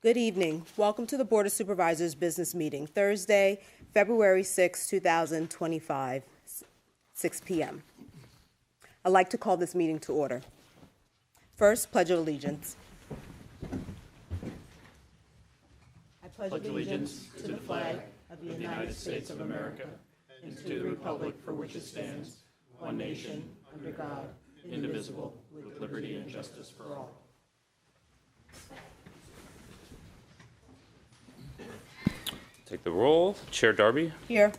Good evening. Welcome to the Board of Supervisors business meeting, Thursday, February 6, 2025, 6 p.m. I'd like to call this meeting to order. First, Pledge of Allegiance. I pledge allegiance to the flag of the United States of America and to the republic for which it stands, one nation, under God, indivisible, with liberty and justice for all. Take the roll. Chair Darby. Here.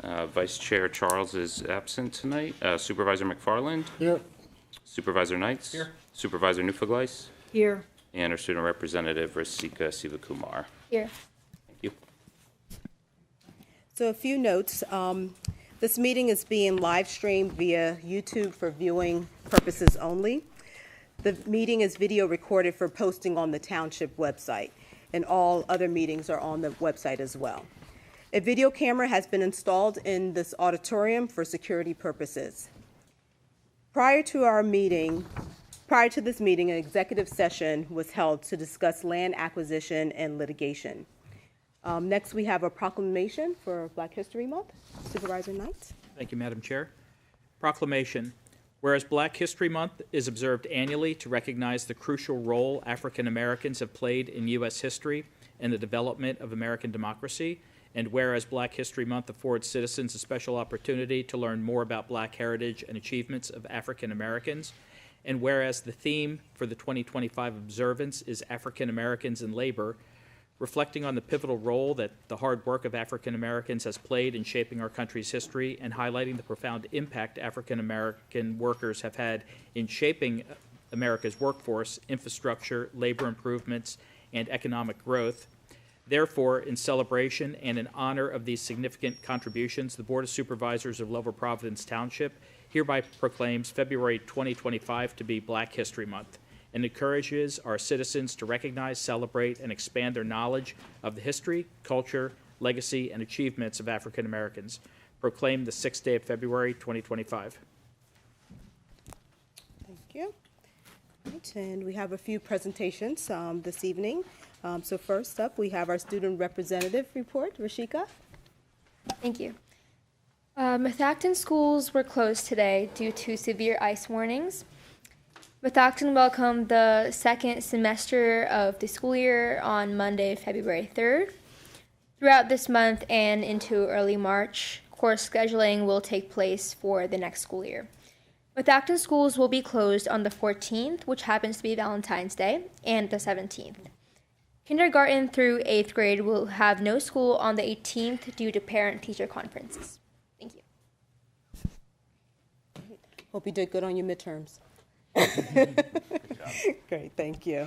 Vice Chair Charles is absent tonight. Supervisor McFarland. Here. Supervisor Knights. Here. Supervisor Nufagleis. Here. And our student representative, Rasika Sivakumar. Here. Thank you. So a few notes. This meeting is being live streamed via YouTube for viewing purposes only. The meeting is video recorded for posting on the township website, and all other meetings are on the website as well. A video camera has been installed in this auditorium for security purposes. Prior to this meeting, an executive session was held to discuss land acquisition and litigation. Next, we have a proclamation for Black History Month. Supervisor Knight. Thank you, Madam Chair. Proclamation. Whereas Black History Month is observed annually to recognize the crucial role African Americans have played in U.S. history and the development of American democracy, and whereas Black History Month affords citizens a special opportunity to learn more about Black heritage and achievements of African Americans, and whereas the theme for the 2025 observance is African Americans in Labor, reflecting on the pivotal role that the hard work of African Americans has played in shaping our country's history and highlighting the profound impact African American workers have had in shaping America's workforce, infrastructure, labor improvements, and economic growth. Therefore, in celebration and in honor of these significant contributions, the Board of Supervisors of Lower Providence Township hereby proclaims February 2025 to be Black History Month, and encourages our citizens to recognize, celebrate, and expand their knowledge of the history, culture, legacy, and achievements of African Americans. Proclaimed the 6th day of February, 2025. Thank you. Right, and we have a few presentations this evening. So first up, we have our student representative report. Rashika. Thank you. Methacton schools were closed today due to severe ice warnings. Methacton welcomed the second semester of the school year on Monday, February 3rd. Throughout this month and into early March, course scheduling will take place for the next school year. Methacton schools will be closed on the 14th, which happens to be Valentine's Day, and the 17th. Kindergarten through 8th grade will have no school on the 18th due to parent-teacher conferences. Thank you. Hope you did good on your midterms. Great, thank you.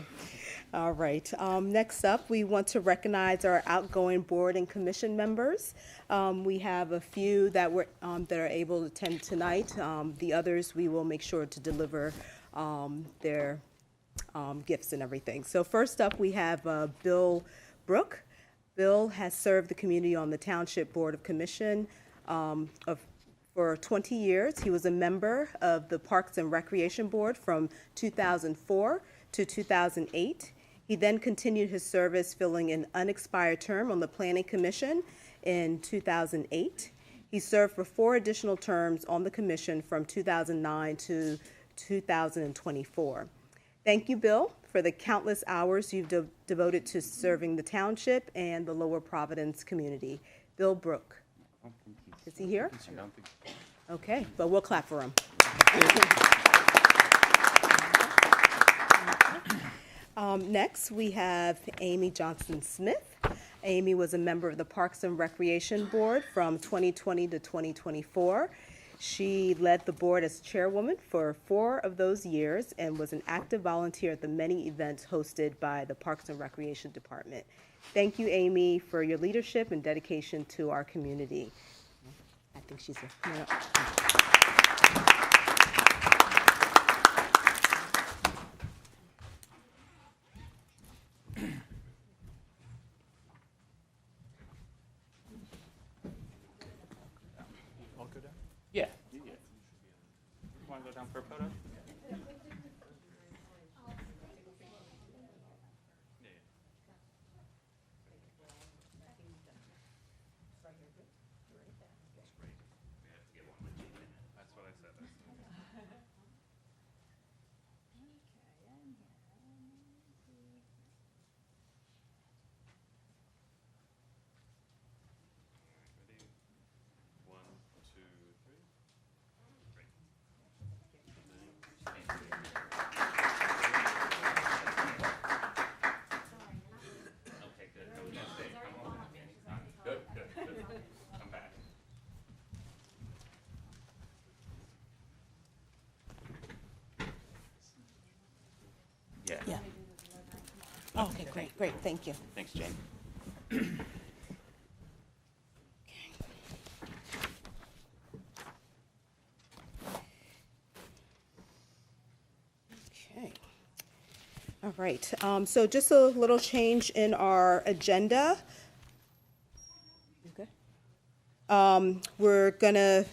All right. Next up, we want to recognize our outgoing board and commission members. We have a few that are able to attend tonight. The others, we will make sure to deliver their gifts and everything. So first up, we have Bill Brook. Bill has served the community on the Township Board of Commission for 20 years. He was a member of the Parks and Recreation Board from 2004 to 2008. He then continued his service filling an unexpired term on the Planning Commission in 2008. He served for 4 additional terms on the commission from 2009 to 2024. Thank you, Bill, for the countless hours you've devoted to serving the township and the Lower Providence community. Bill Brook. Is he here? Okay, but we'll clap for him. Next, we have Amy Johnson-Smith. Amy was a member of the Parks and Recreation Board from 2020 to 2024. She led the board as chairwoman for 4 of those years and was an active volunteer at the many events hosted by the Parks and Recreation Department. Thank you, Amy, for your leadership and dedication to our community. I think she's here. Come on up. I'll go down. Yeah. Want to go down for a photo? Okay, great, great, thank you. Thanks, Jane. Okay. All right, so just a little change in our agenda. Okay. We're gonna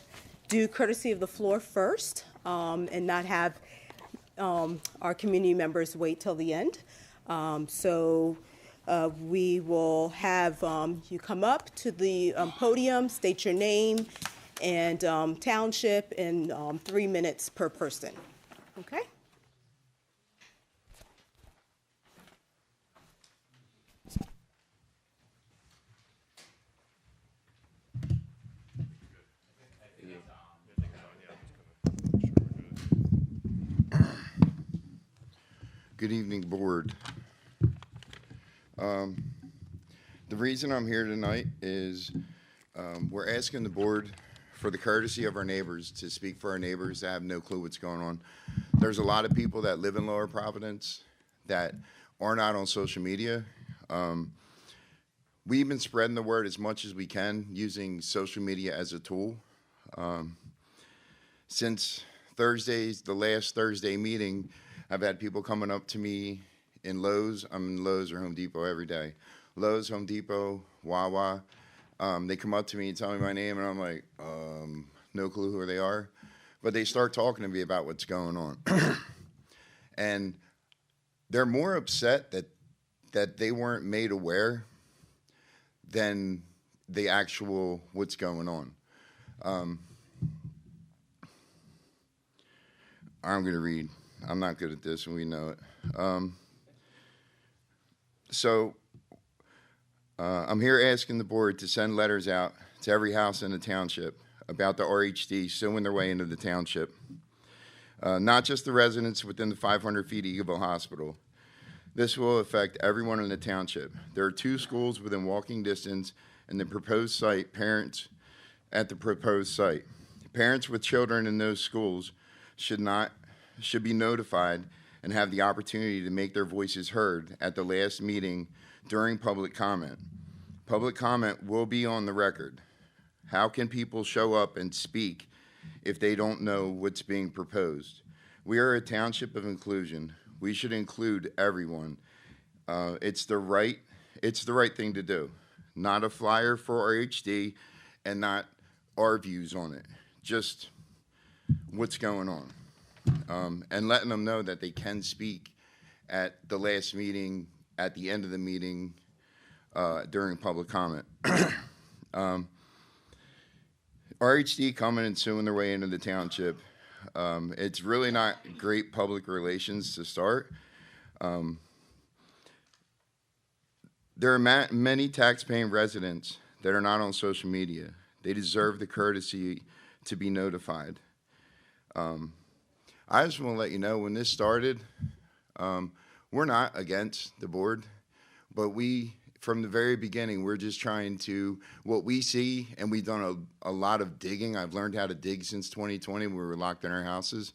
do courtesy of the floor first, and not have our community members wait till the end. We will have you come up to the podium, state your name and township in 3 minutes per person. Okay? Good evening, Board. The reason I'm here tonight is we're asking the Board for the courtesy of our neighbors to speak for our neighbors that have no clue what's going on. There's a lot of people that live in Lower Providence that are not on social media. We've been spreading the word as much as we can using social media as a tool. Since Thursdays, the last Thursday meeting, I've had people coming up to me in Lowe's. I'm in Lowe's or Home Depot every day. Lowe's, Home Depot, Wawa. They come up to me and tell me my name, and I'm like, no clue who they are. But they start talking to me about what's going on. And they're more upset that they weren't made aware than the actual what's going on. I'm going to read. I'm not good at this, and we know it. I'm here asking the Board to send letters out to every house in the township about the RHD suing their way into the township. Not just the residents within the 500 feet of Eagleville Hospital. This will affect everyone in the township. There are 2 schools within walking distance and the proposed site, parents at the proposed site. Parents with children in those schools should be notified and have the opportunity to make their voices heard at the last meeting during public comment. Public comment will be on the record. How can people show up and speak if they don't know what's being proposed? We are a township of inclusion. We should include everyone. It's the right thing to do. Not a flyer for RHD and not our views on it. Just what's going on. And letting them know that they can speak at the last meeting, at the end of the meeting, during public comment. RHD coming and suing their way into the township. It's really not great public relations to start. There are many tax-paying residents that are not on social media. They deserve the courtesy to be notified. I just want to let you know, when this started, we're not against the Board, but from the very beginning, we're just trying to, what we see, and we've done a lot of digging. I've learned how to dig since 2020 when we were locked in our houses.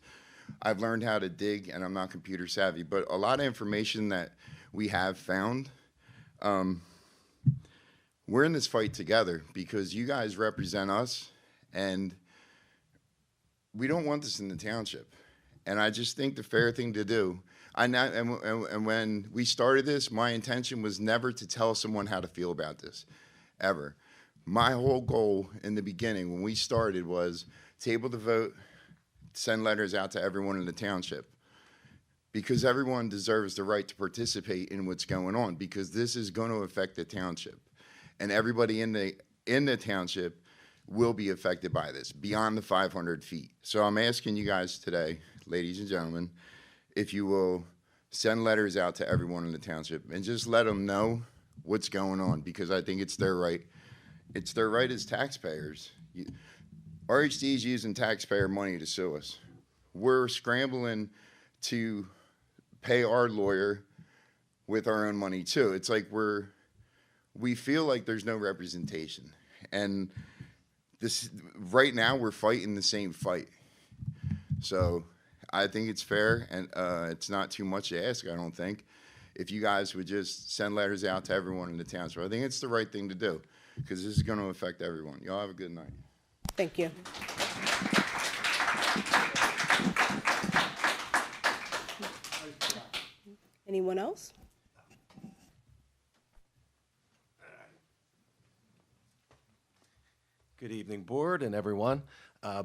I've learned how to dig, and I'm not computer savvy, but a lot of information that we have found, we're in this fight together because you guys represent us, and we don't want this in the township. And I just think the fair thing to do, and when we started this, my intention was never to tell someone how to feel about this, ever. My whole goal in the beginning, when we started, was table the vote, send letters out to everyone in the township, because everyone deserves the right to participate in what's going on, because this is going to affect the township. And everybody in the township will be affected by this, beyond the 500 feet. So I'm asking you guys today, ladies and gentlemen, if you will send letters out to everyone in the township and just let them know what's going on, because I think it's their right. It's their right as taxpayers. RHD is using taxpayer money to sue us. We're scrambling to pay our lawyer with our own money too. It's like we feel like there's no representation. And right now we're fighting the same fight. So I think it's fair, and it's not too much to ask, I don't think, if you guys would just send letters out to everyone in the township. I think it's the right thing to do, because this is going to affect everyone. Y'all have a good night. Thank you. Anyone else? Good evening, board and everyone.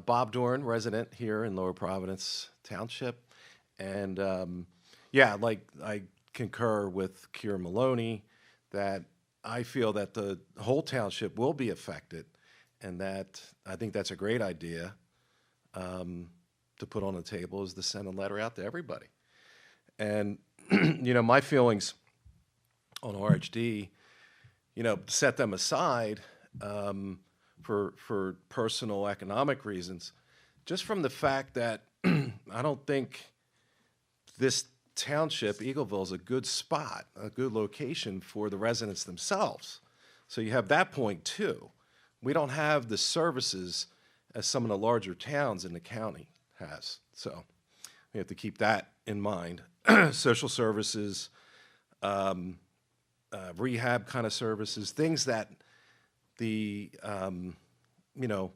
Bob Dorn, resident here in Lower Providence Township. And yeah, like I concur with Keira Maloney that I feel that the whole township will be affected, and that I think that's a great idea to put on the table, is to send a letter out to everybody. And, you know, my feelings on RHD, you know, set them aside for personal economic reasons, just from the fact that I don't think this township, Eagleville, is a good spot, a good location for the residents themselves. So you have that point too. We don't have the services as some of the larger towns in the county has. So we have to keep that in mind. Social services, rehab kind of services, things that the, you know,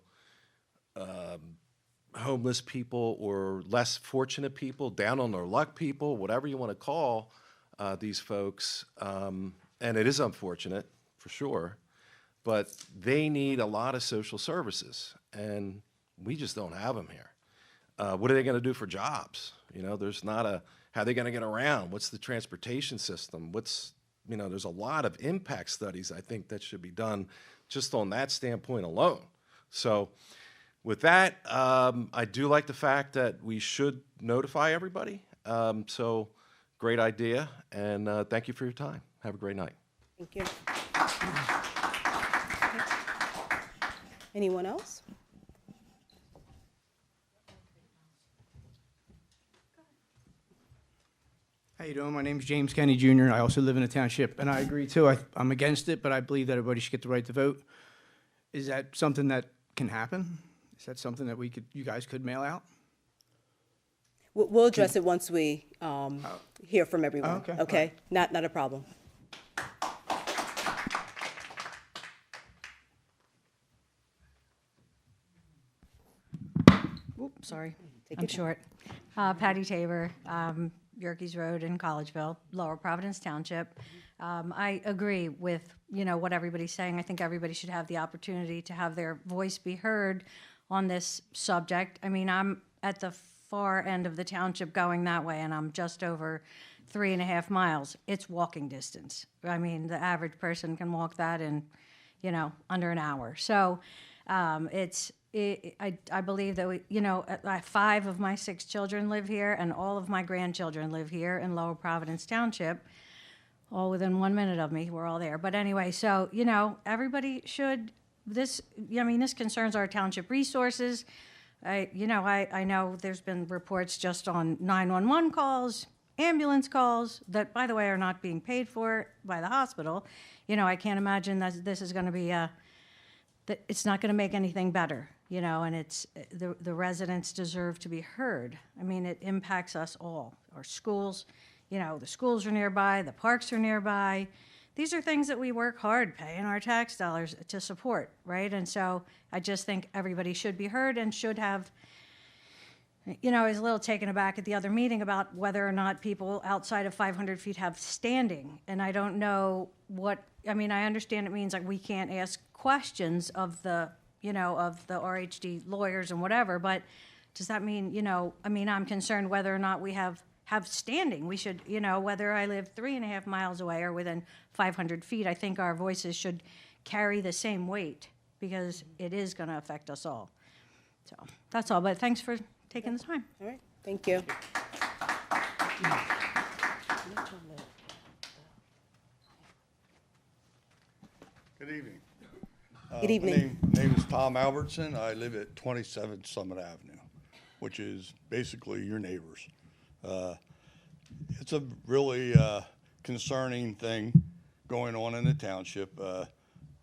homeless people or less fortunate people, down on their luck people, whatever you want to call these folks, and it is unfortunate for sure, but they need a lot of social services, and we just don't have them here. What are they going to do for jobs? You know, there's not a, how are they going to get around? What's the transportation system? What's, you know, there's a lot of impact studies I think that should be done just on that standpoint alone. So with that, I do like the fact that we should notify everybody. So great idea, and thank you for your time. Have a great night. Thank you. Anyone else? How you doing? My name's James Kenny Jr. I also live in a township, and I agree too. I'm against it, but I believe that everybody should get the right to vote. Is that something that can happen? Is that something that you guys could mail out? We'll address it once we hear from everyone. Oh, okay. Okay, not a problem. Oops, sorry, Take I'm your time. short. Patty Tabor, Yerkes Road in Collegeville, Lower Providence Township. I agree with, you know, what everybody's saying. I think everybody should have the opportunity to have their voice be heard on this subject. I mean, I'm at the far end of the township going that way, and I'm just over 3.5 miles. It's walking distance. I mean, the average person can walk that in, you know, under an hour. So I believe that, 5 of my 6 children live here, and all of my grandchildren live here in Lower Providence Township, all within 1 minute of me. We're all there. But anyway, so, you know, everybody should, this concerns our township resources. I know there's been reports just on 911 calls, ambulance calls that, by the way, are not being paid for by the hospital. You know, I can't imagine that this is going to be that it's not going to make anything better, you know, and it's the residents deserve to be heard. I mean, it impacts us all. Our schools, you know, the schools are nearby, the parks are nearby. These are things that we work hard paying our tax dollars to support, right? And so I just think everybody should be heard and should have, you know, I was a little taken aback at the other meeting about whether or not people outside of 500 feet have standing. And I don't know what, I mean, I understand it means like we can't ask questions of the, you know, of the RHD lawyers and whatever, but does that mean, you know, I mean, I'm concerned whether or not we have standing. We should, you know, whether I live 3.5 miles away or within 500 feet, I think our voices should carry the same weight because it is going to affect us all. So that's all, but thanks for taking the time. All right, thank you. Good evening. Good evening. My name is Tom Albertson. I live at 27 Summit Avenue, which is basically your neighbors. It's a really concerning thing going on in the township.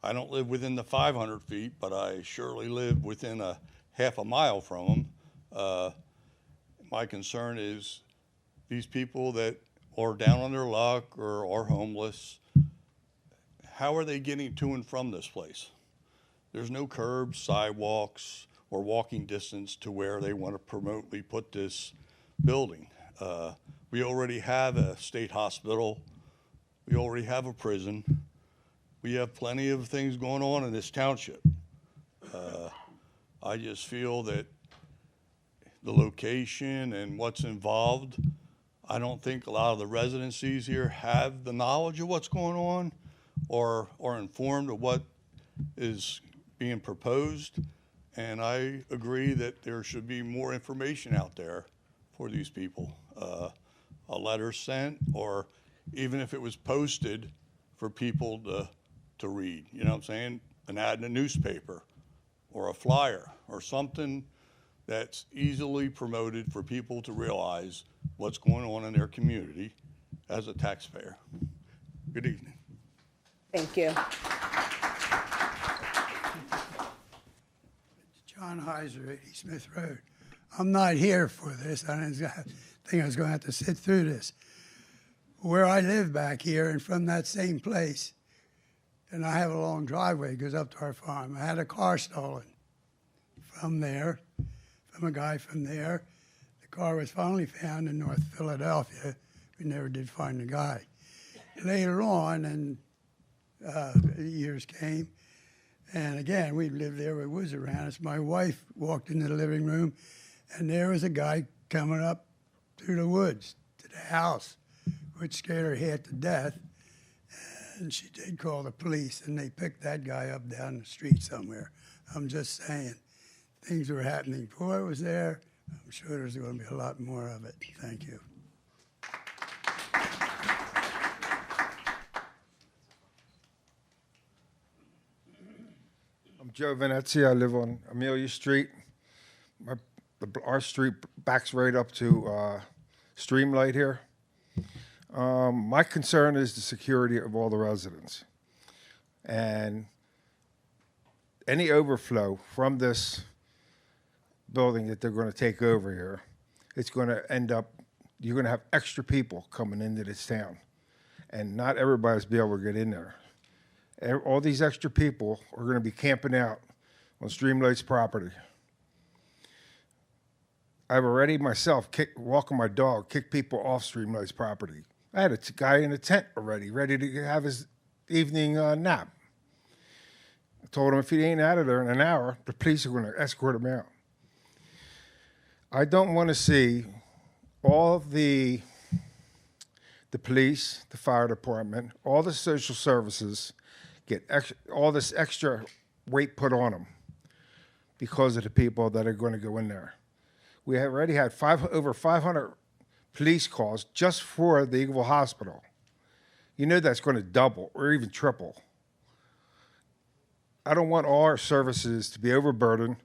I don't live within the 500 feet, but I surely live within a half a mile from them. My concern is these people that or down on their luck or are homeless, how are they getting to and from this place? There's no curbs, sidewalks, or walking distance to where they want to remotely put this building. We already have a state hospital. We already have a prison. We have plenty of things going on in this township. I just feel that the location and what's involved, I don't think a lot of the residencies here have the knowledge of what's going on or are informed of what is being proposed. And I agree that there should be more information out there for these people. A letter sent, or even if it was posted for people to read, you know what I'm saying? An ad in a newspaper or a flyer or something that's easily promoted for people to realize what's going on in their community as a taxpayer. Good evening. Thank you. John Heiser, 80 Smith Road. I'm not here for this. I didn't think I was going to have to sit through this. Where I live back here and from that same place, and I have a long driveway, goes up to our farm. I had a car stolen from there, from a guy from there. The car was finally found in North Philadelphia. We never did find the guy. Later on, and years came, and again, we lived there with woods around us. My wife walked into the living room, and there was a guy coming up through the woods to the house, which scared her half to death. And she did call the police, and they picked that guy up down the street somewhere. I'm just saying, things were happening before I was there. I'm sure there's going to be a lot more of it. Thank you. I'm Joe Venezia. I live on Amelia Street. Our street backs right up to Streamlight here. My concern is the security of all the residents. And any overflow from this building that they're going to take over here, it's going to end up, you're going to have extra people coming into this town. And not everybody's be able to get in there. All these extra people are going to be camping out on Streamlight's property. I've already myself walking my dog, kicked people off Streamlight's property. I had a guy in a tent already, ready to have his evening nap. I told him if he ain't out of there in an hour, the police are going to escort him out. I don't want to see all of the police, the fire department, all the social services get all this extra weight put on them because of the people that are going to go in there. We have already had over 500 police calls just for the Eagleville Hospital. You know that's going to double or even triple. I don't want all our services to be overburdened.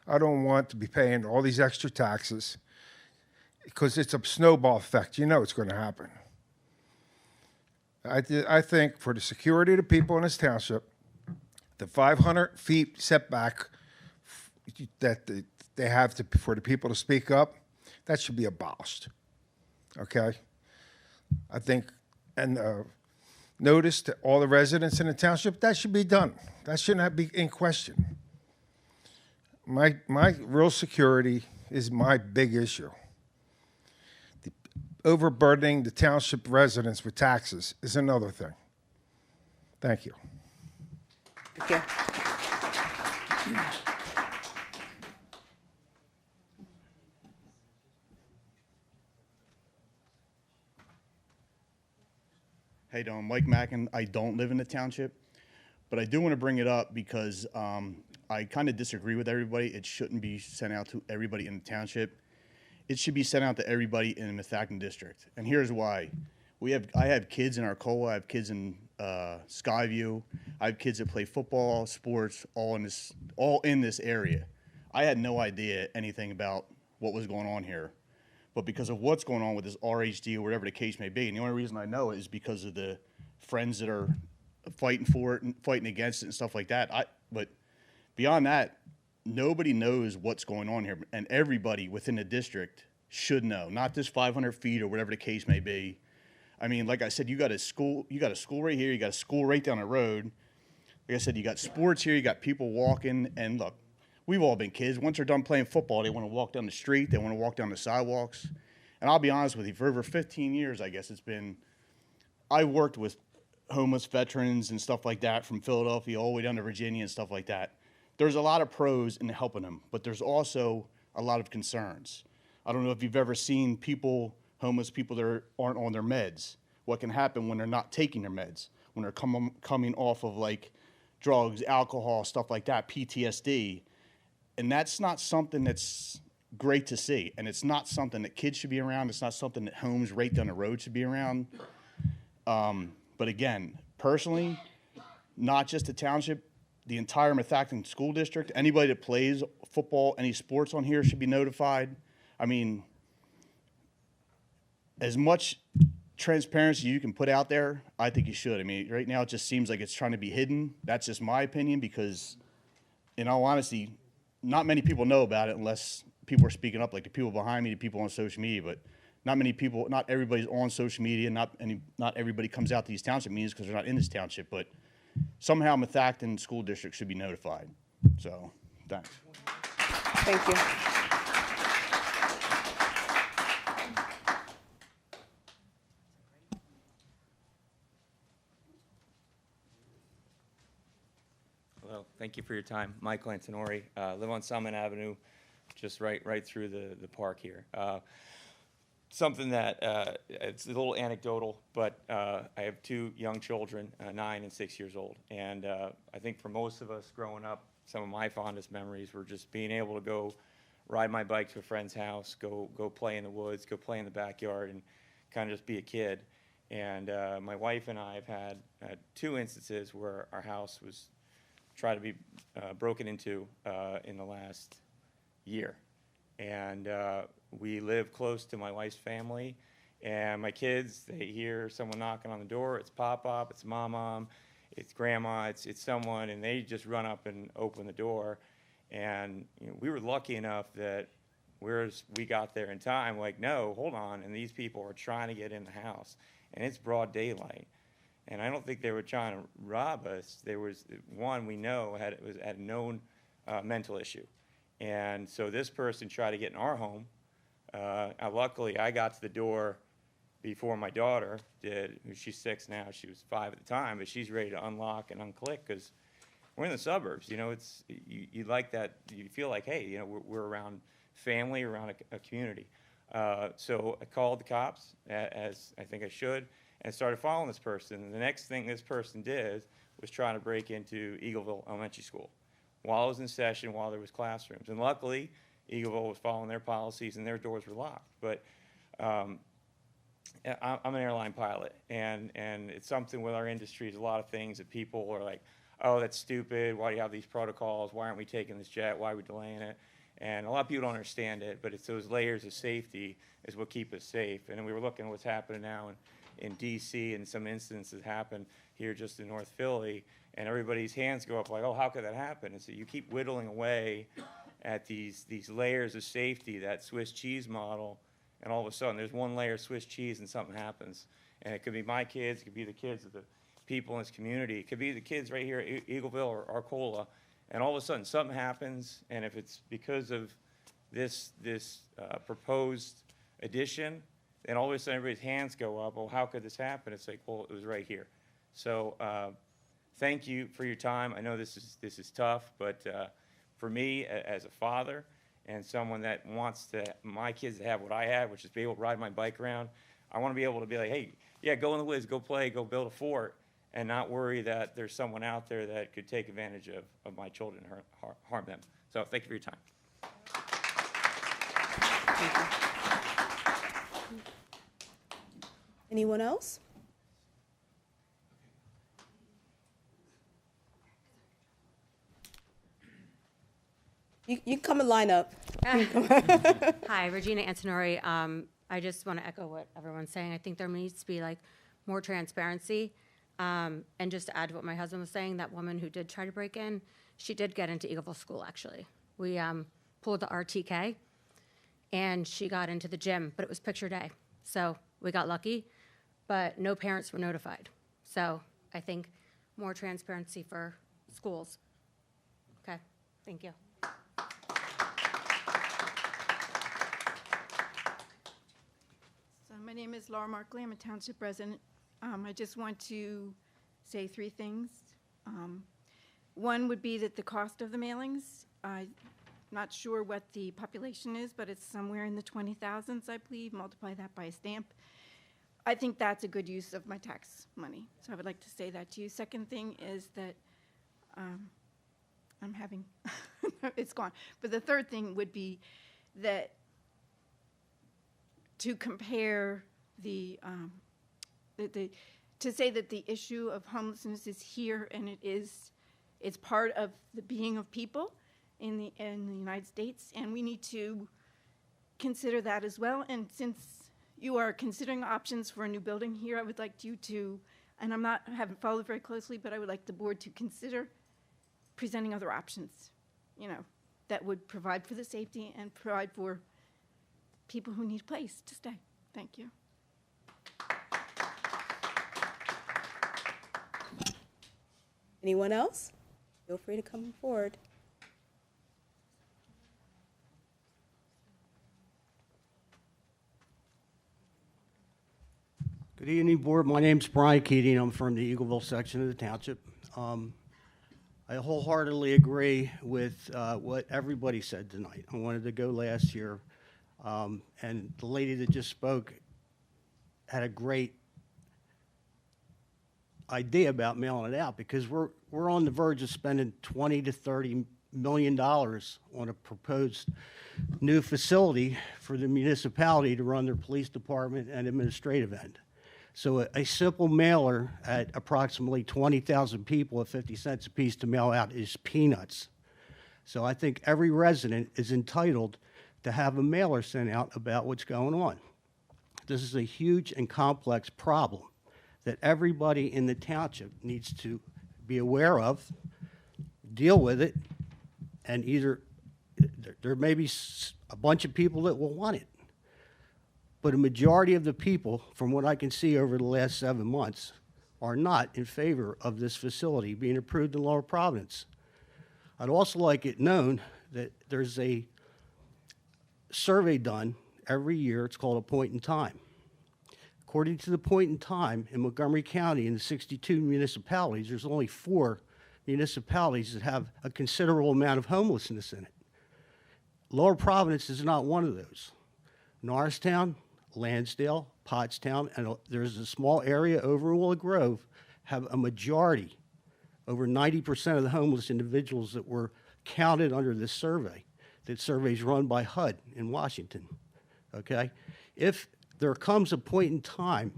I don't want to be paying all these extra taxes because it's a snowball effect. You know it's going to happen. I think for the security of the people in this township, the 500 feet setback that they have for the people to speak up, that should be abolished. Okay? I think, and notice to all the residents in the township, that should be done. That should not be in question. My real security is my big issue. Overburdening the township residents with taxes is another thing. Thank you. Thank you. How you doing? Mike Mackin. I don't live in the township, but I do want to bring it up because I kind of disagree with everybody. It shouldn't be sent out to everybody in the township. It should be sent out to everybody in the Methacton district. And here's why. I have kids in Arcola. I have kids in Skyview. I have kids that play football, sports, all in this area. I had no idea anything about what was going on here. But because of what's going on with this RHD or whatever the case may be, and the only reason I know it is because of the friends that are fighting for it and fighting against it and stuff like that. But beyond that, nobody knows what's going on here, and everybody within the district should know, not just 500 feet or whatever the case may be. I mean, like I said, you got a school right here, you got a school right down the road. Like I said, you got sports here, you got people walking, and look, we've all been kids. Once they're done playing football, they want to walk down the street, they want to walk down the sidewalks. And I'll be honest with you, for over 15 years, I guess I worked with homeless veterans and stuff like that from Philadelphia all the way down to Virginia and stuff like that. There's a lot of pros in helping them, but there's also a lot of concerns. I don't know if you've ever seen homeless people that aren't on their meds. What can happen when they're not taking their meds, when they're coming off of like drugs, alcohol, stuff like that, PTSD. And that's not something that's great to see. And it's not something that kids should be around. It's not something that homes right down the road should be around. But again, personally, not just the township, the entire Methacton School District, anybody that plays football, any sports on here should be notified. I mean, as much transparency you can put out there, I think you should. I mean, right now it just seems like it's trying to be hidden. That's just my opinion because, in all honesty, not many people know about it unless people are speaking up, like the people behind me, the people on social media. But not many people, not everybody's on social media. Not everybody comes out to these township meetings because they're not in this township. But somehow Methacton School District should be notified. So, thanks. Thank you. Hello, thank you for your time. Michael Antonori, live on Summit Avenue, just right through the park here. Something that, it's a little anecdotal, but I have two young children, 9 and 6 years old. And I think for most of us growing up, some of my fondest memories were just being able to go ride my bike to a friend's house, go play in the woods, go play in the backyard, and kind of just be a kid. And my wife and I have had 2 instances where our house was tried to be broken into in the last year. And we live close to my wife's family, and my kids, they hear someone knocking on the door. It's Pop-Pop, it's Mom, it's Grandma, it's someone, and they just run up and open the door. And we were lucky enough that we got there in time, like, no, hold on, and these people are trying to get in the house, and it's broad daylight. And I don't think they were trying to rob us. There was one we know had a known mental issue. And so this person tried to get in our home. Luckily, I got to the door before my daughter did. She's 6 now. She was 5 at the time, but she's ready to unlock and unclick because we're in the suburbs. It's you like that. You feel like, hey, we're around family, around a community. So I called the cops, as I think I should, and started following this person. And the next thing this person did was trying to break into Eagleville Elementary School while I was in session, while there was classrooms. And luckily, Eagleville was following their policies and their doors were locked. But I'm an airline pilot, and it's something with our industry. There's a lot of things that people are like, oh, that's stupid. Why do you have these protocols? Why aren't we taking this jet? Why are we delaying it? And a lot of people don't understand it, but it's those layers of safety is what keep us safe. And we were looking at what's happening now in D.C. and some instances happen here just in North Philly, and everybody's hands go up like, oh, how could that happen? And so you keep whittling away at these layers of safety, that Swiss cheese model, and all of a sudden there's one layer of Swiss cheese and something happens. And it could be my kids, it could be the kids of the people in this community, it could be the kids right here at Eagleville or Arcola, and all of a sudden something happens, and if it's because of this proposed addition, then all of a sudden everybody's hands go up, well, how could this happen? It's like, well, it was right here. So thank you for your time. I know this is tough, but for me, as a father and someone that wants my kids to have what I have, which is be able to ride my bike around, I want to be able to be like, hey, yeah, go in the woods, go play, go build a fort, and not worry that there's someone out there that could take advantage of my children and harm them. So thank you for your time. Thank you. Anyone else? You can come and line up. Hi, Regina Antonori. I just want to echo what everyone's saying. I think there needs to be more transparency. And just to add to what my husband was saying, that woman who did try to break in, she did get into Eagleville School, actually. We pulled the RTK, and she got into the gym, but it was picture day. So we got lucky. but no parents were notified. So I think more transparency for schools. Okay, thank you. So my name is Laura Markley. I'm a township resident. I just want to say 3 things. One would be that the cost of the mailings, I'm not sure what the population is, but it's somewhere in the 20,000s, I believe. Multiply that by a stamp. I think that's a good use of my tax money. So I would like to say that to you. Second thing is that I'm having, it's gone. But the third thing would be that to compare to say that the issue of homelessness is here and it's part of the being of people in the United States, and we need to consider that as well. And since you are considering options for a new building here, I would like you to, and haven't followed very closely, but I would like the board to consider presenting other options, that would provide for the safety and provide for people who need a place to stay. Thank you. Anyone else? Feel free to come forward. Good evening, board. My name's Brian Keating. I'm from the Eagleville section of the township. I wholeheartedly agree with what everybody said tonight. I wanted to go last year, and the lady that just spoke had a great idea about mailing it out, because we're on the verge of spending $20 to $30 million on a proposed new facility for the municipality to run their police department and administrative end. So a simple mailer at approximately 20,000 people at 50 cents a piece to mail out is peanuts. So I think every resident is entitled to have a mailer sent out about what's going on. This is a huge and complex problem that everybody in the township needs to be aware of, deal with it, and either there may be a bunch of people that will want it, but a majority of the people, from what I can see over the last 7 months, are not in favor of this facility being approved in Lower Providence. I'd also like it known that there's a survey done every year. It's called a point in time. According to the point in time in Montgomery County, in the 62 municipalities, there's only 4 municipalities that have a considerable amount of homelessness in it. Lower Providence is not one of those. Norristown, Lansdale, Pottstown, and there's a small area over in Willow Grove have a majority, over 90% of the homeless individuals that were counted under this survey. That survey is run by HUD in Washington, okay? If there comes a point in time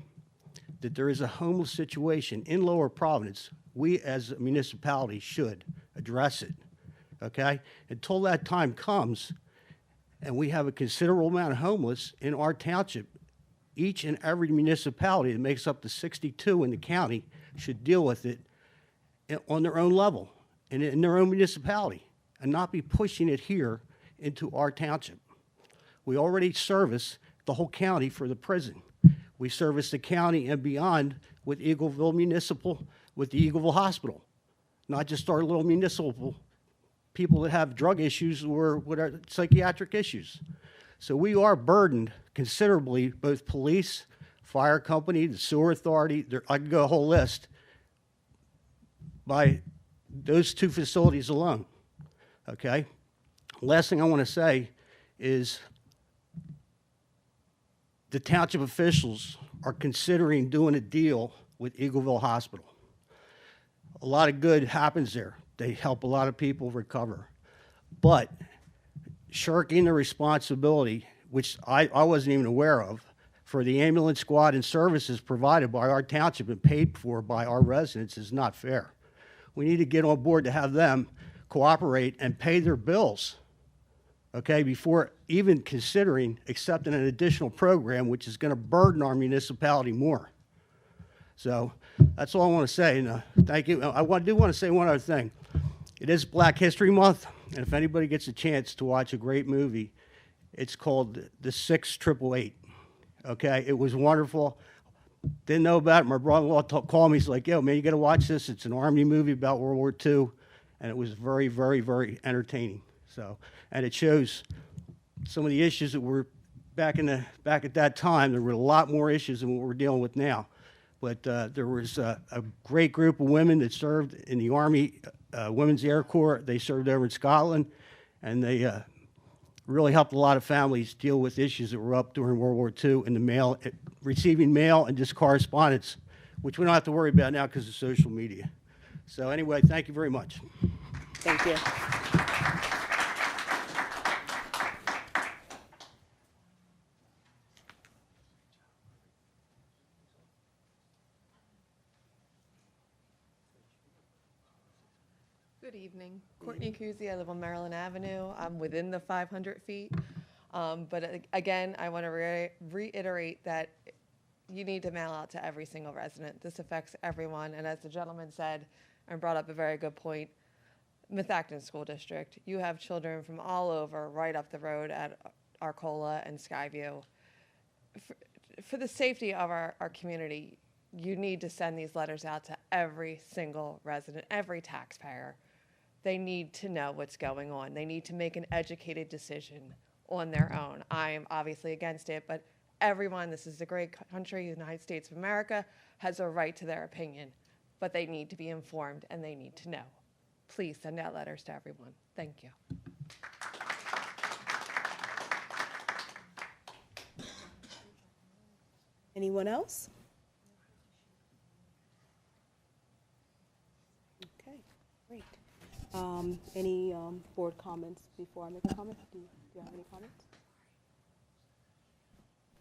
that there is a homeless situation in Lower Providence, we as a municipality should address it, okay? Until that time comes, and we have a considerable amount of homeless in our township, each and every municipality that makes up the 62 in the county should deal with it on their own level and in their own municipality, and not be pushing it here into our township. We already service the whole county for the prison. We service the county and beyond with Eagleville Municipal, with the Eagleville Hospital, not just our little municipal people that have drug issues or what are psychiatric issues. So we are burdened considerably, both police, fire company, the sewer authority, I could go a whole list, by those 2 facilities alone, okay? Last thing I want to say is the township officials are considering doing a deal with Eagleville Hospital. A lot of good happens there. They help a lot of people recover. But shirking the responsibility, which I wasn't even aware of, for the ambulance squad and services provided by our township and paid for by our residents is not fair. We need to get on board to have them cooperate and pay their bills, okay, before even considering accepting an additional program which is going to burden our municipality more. So that's all I want to say, and thank you. I do want to say one other thing. It is Black History Month, and if anybody gets a chance to watch a great movie, it's called The 6888, okay? It was wonderful. Didn't know about it. My brother-in-law called me. He's like, yo, man, you got to watch this. It's an Army movie about World War II. And it was very, very, very entertaining. So, and it shows some of the issues that were back at that time. There were a lot more issues than what we're dealing with now. But there was a great group of women that served in the Army Women's Air Corps. They served over in Scotland, and they really helped a lot of families deal with issues that were up during World War II in the mail, receiving mail and just correspondence, which we don't have to worry about now because of social media. So anyway, thank you very much. Thank you. Good evening. Courtney Kuzi. I live on Maryland Avenue. I'm within the 500 feet. Again, I want to reiterate that you need to mail out to every single resident. This affects everyone. And as the gentleman said and brought up a very good point, Methacton School District, you have children from all over right up the road at Arcola and Skyview. For the safety of our community, you need to send these letters out to every single resident, every taxpayer. They need to know what's going on. They need to make an educated decision on their own. I am obviously against it, but everyone, this is a great country, the United States of America, has a right to their opinion, but they need to be informed and they need to know. Please send out letters to everyone. Thank you. Anyone else? Okay, great. Any board comments before I make a comment? Do you have any comments?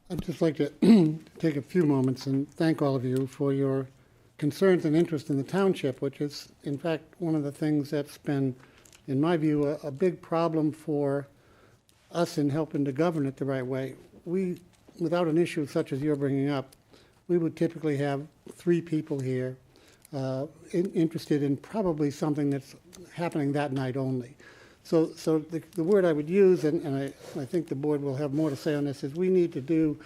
I'd just like to take a few moments and thank all of you for your concerns and interest in the township, which is, in fact, one of the things that's been, in my view, a big problem for us in helping to govern it the right way. We, without an issue such as you're bringing up, we would typically have 3 people here interested in probably something that's happening that night only. So the word I would use, and I think the board will have more to say on this, is we need to do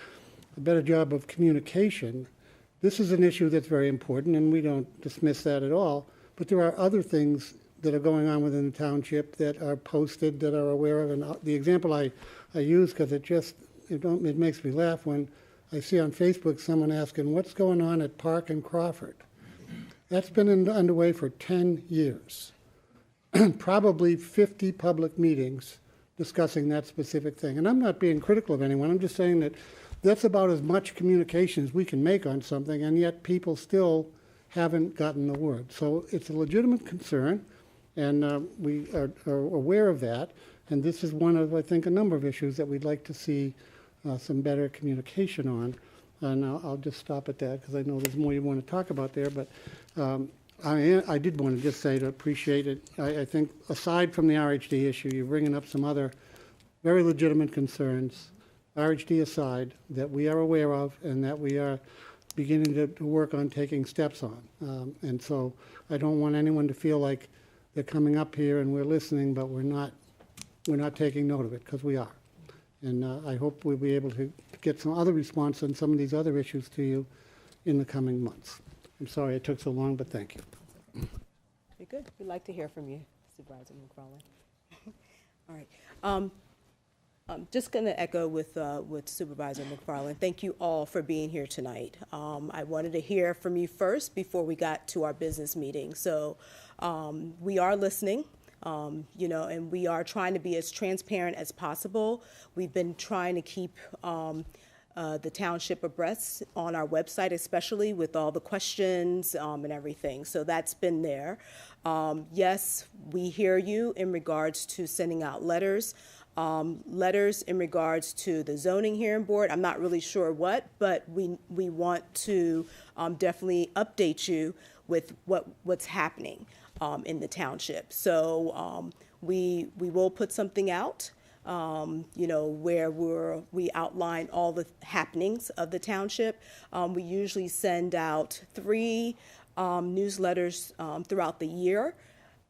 a better job of communication. This is an issue that's very important, and we don't dismiss that at all, but there are other things that are going on within the township that are posted, that are aware of, and the example I use, because it makes me laugh when I see on Facebook someone asking, what's going on at Park and Crawford? That's been underway for 10 years. Probably 50 public meetings discussing that specific thing. And I'm not being critical of anyone. I'm just saying that that's about as much communication as we can make on something, and yet people still haven't gotten the word. So it's a legitimate concern, and we are aware of that. And this is one of, I think, a number of issues that we'd like to see some better communication on. And I'll just stop at that because I know there's more you want to talk about there. But I did want to just say to appreciate it. I think aside from the RHD issue, you're bringing up some other very legitimate concerns, RHD aside, that we are aware of and that we are beginning to work on taking steps on. And so I don't want anyone to feel like they're coming up here and we're listening, but we're not taking note of it, because we are. And I hope we'll be able to get some other response on some of these other issues to you in the coming months. I'm sorry it took so long, but thank you. Very good. We'd like to hear from you, Supervisor McFarland. All right. I'm just going to echo with Supervisor McFarland. Thank you all for being here tonight. I wanted to hear from you first before we got to our business meeting. So we are listening. And we are trying to be as transparent as possible. We've been trying to keep the township abreast on our website, especially with all the questions and everything. So that's been there. Yes, we hear you in regards to sending out letters. Letters in regards to the zoning hearing board. I'm not really sure what, but we want to definitely update you with what's happening in the township. So we will put something out, where we outline all the happenings of the township. We usually send out 3 newsletters throughout the year,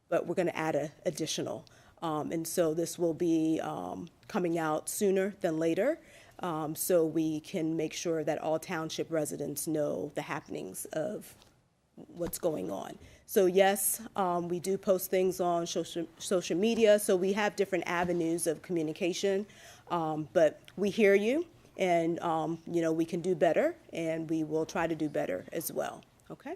but we're going to add an additional. And so this will be coming out sooner than later, so we can make sure that all township residents know the happenings of what's going on. So yes, we do post things on social media, so we have different avenues of communication, but we hear you, and you know, we can do better, and we will try to do better as well. Okay.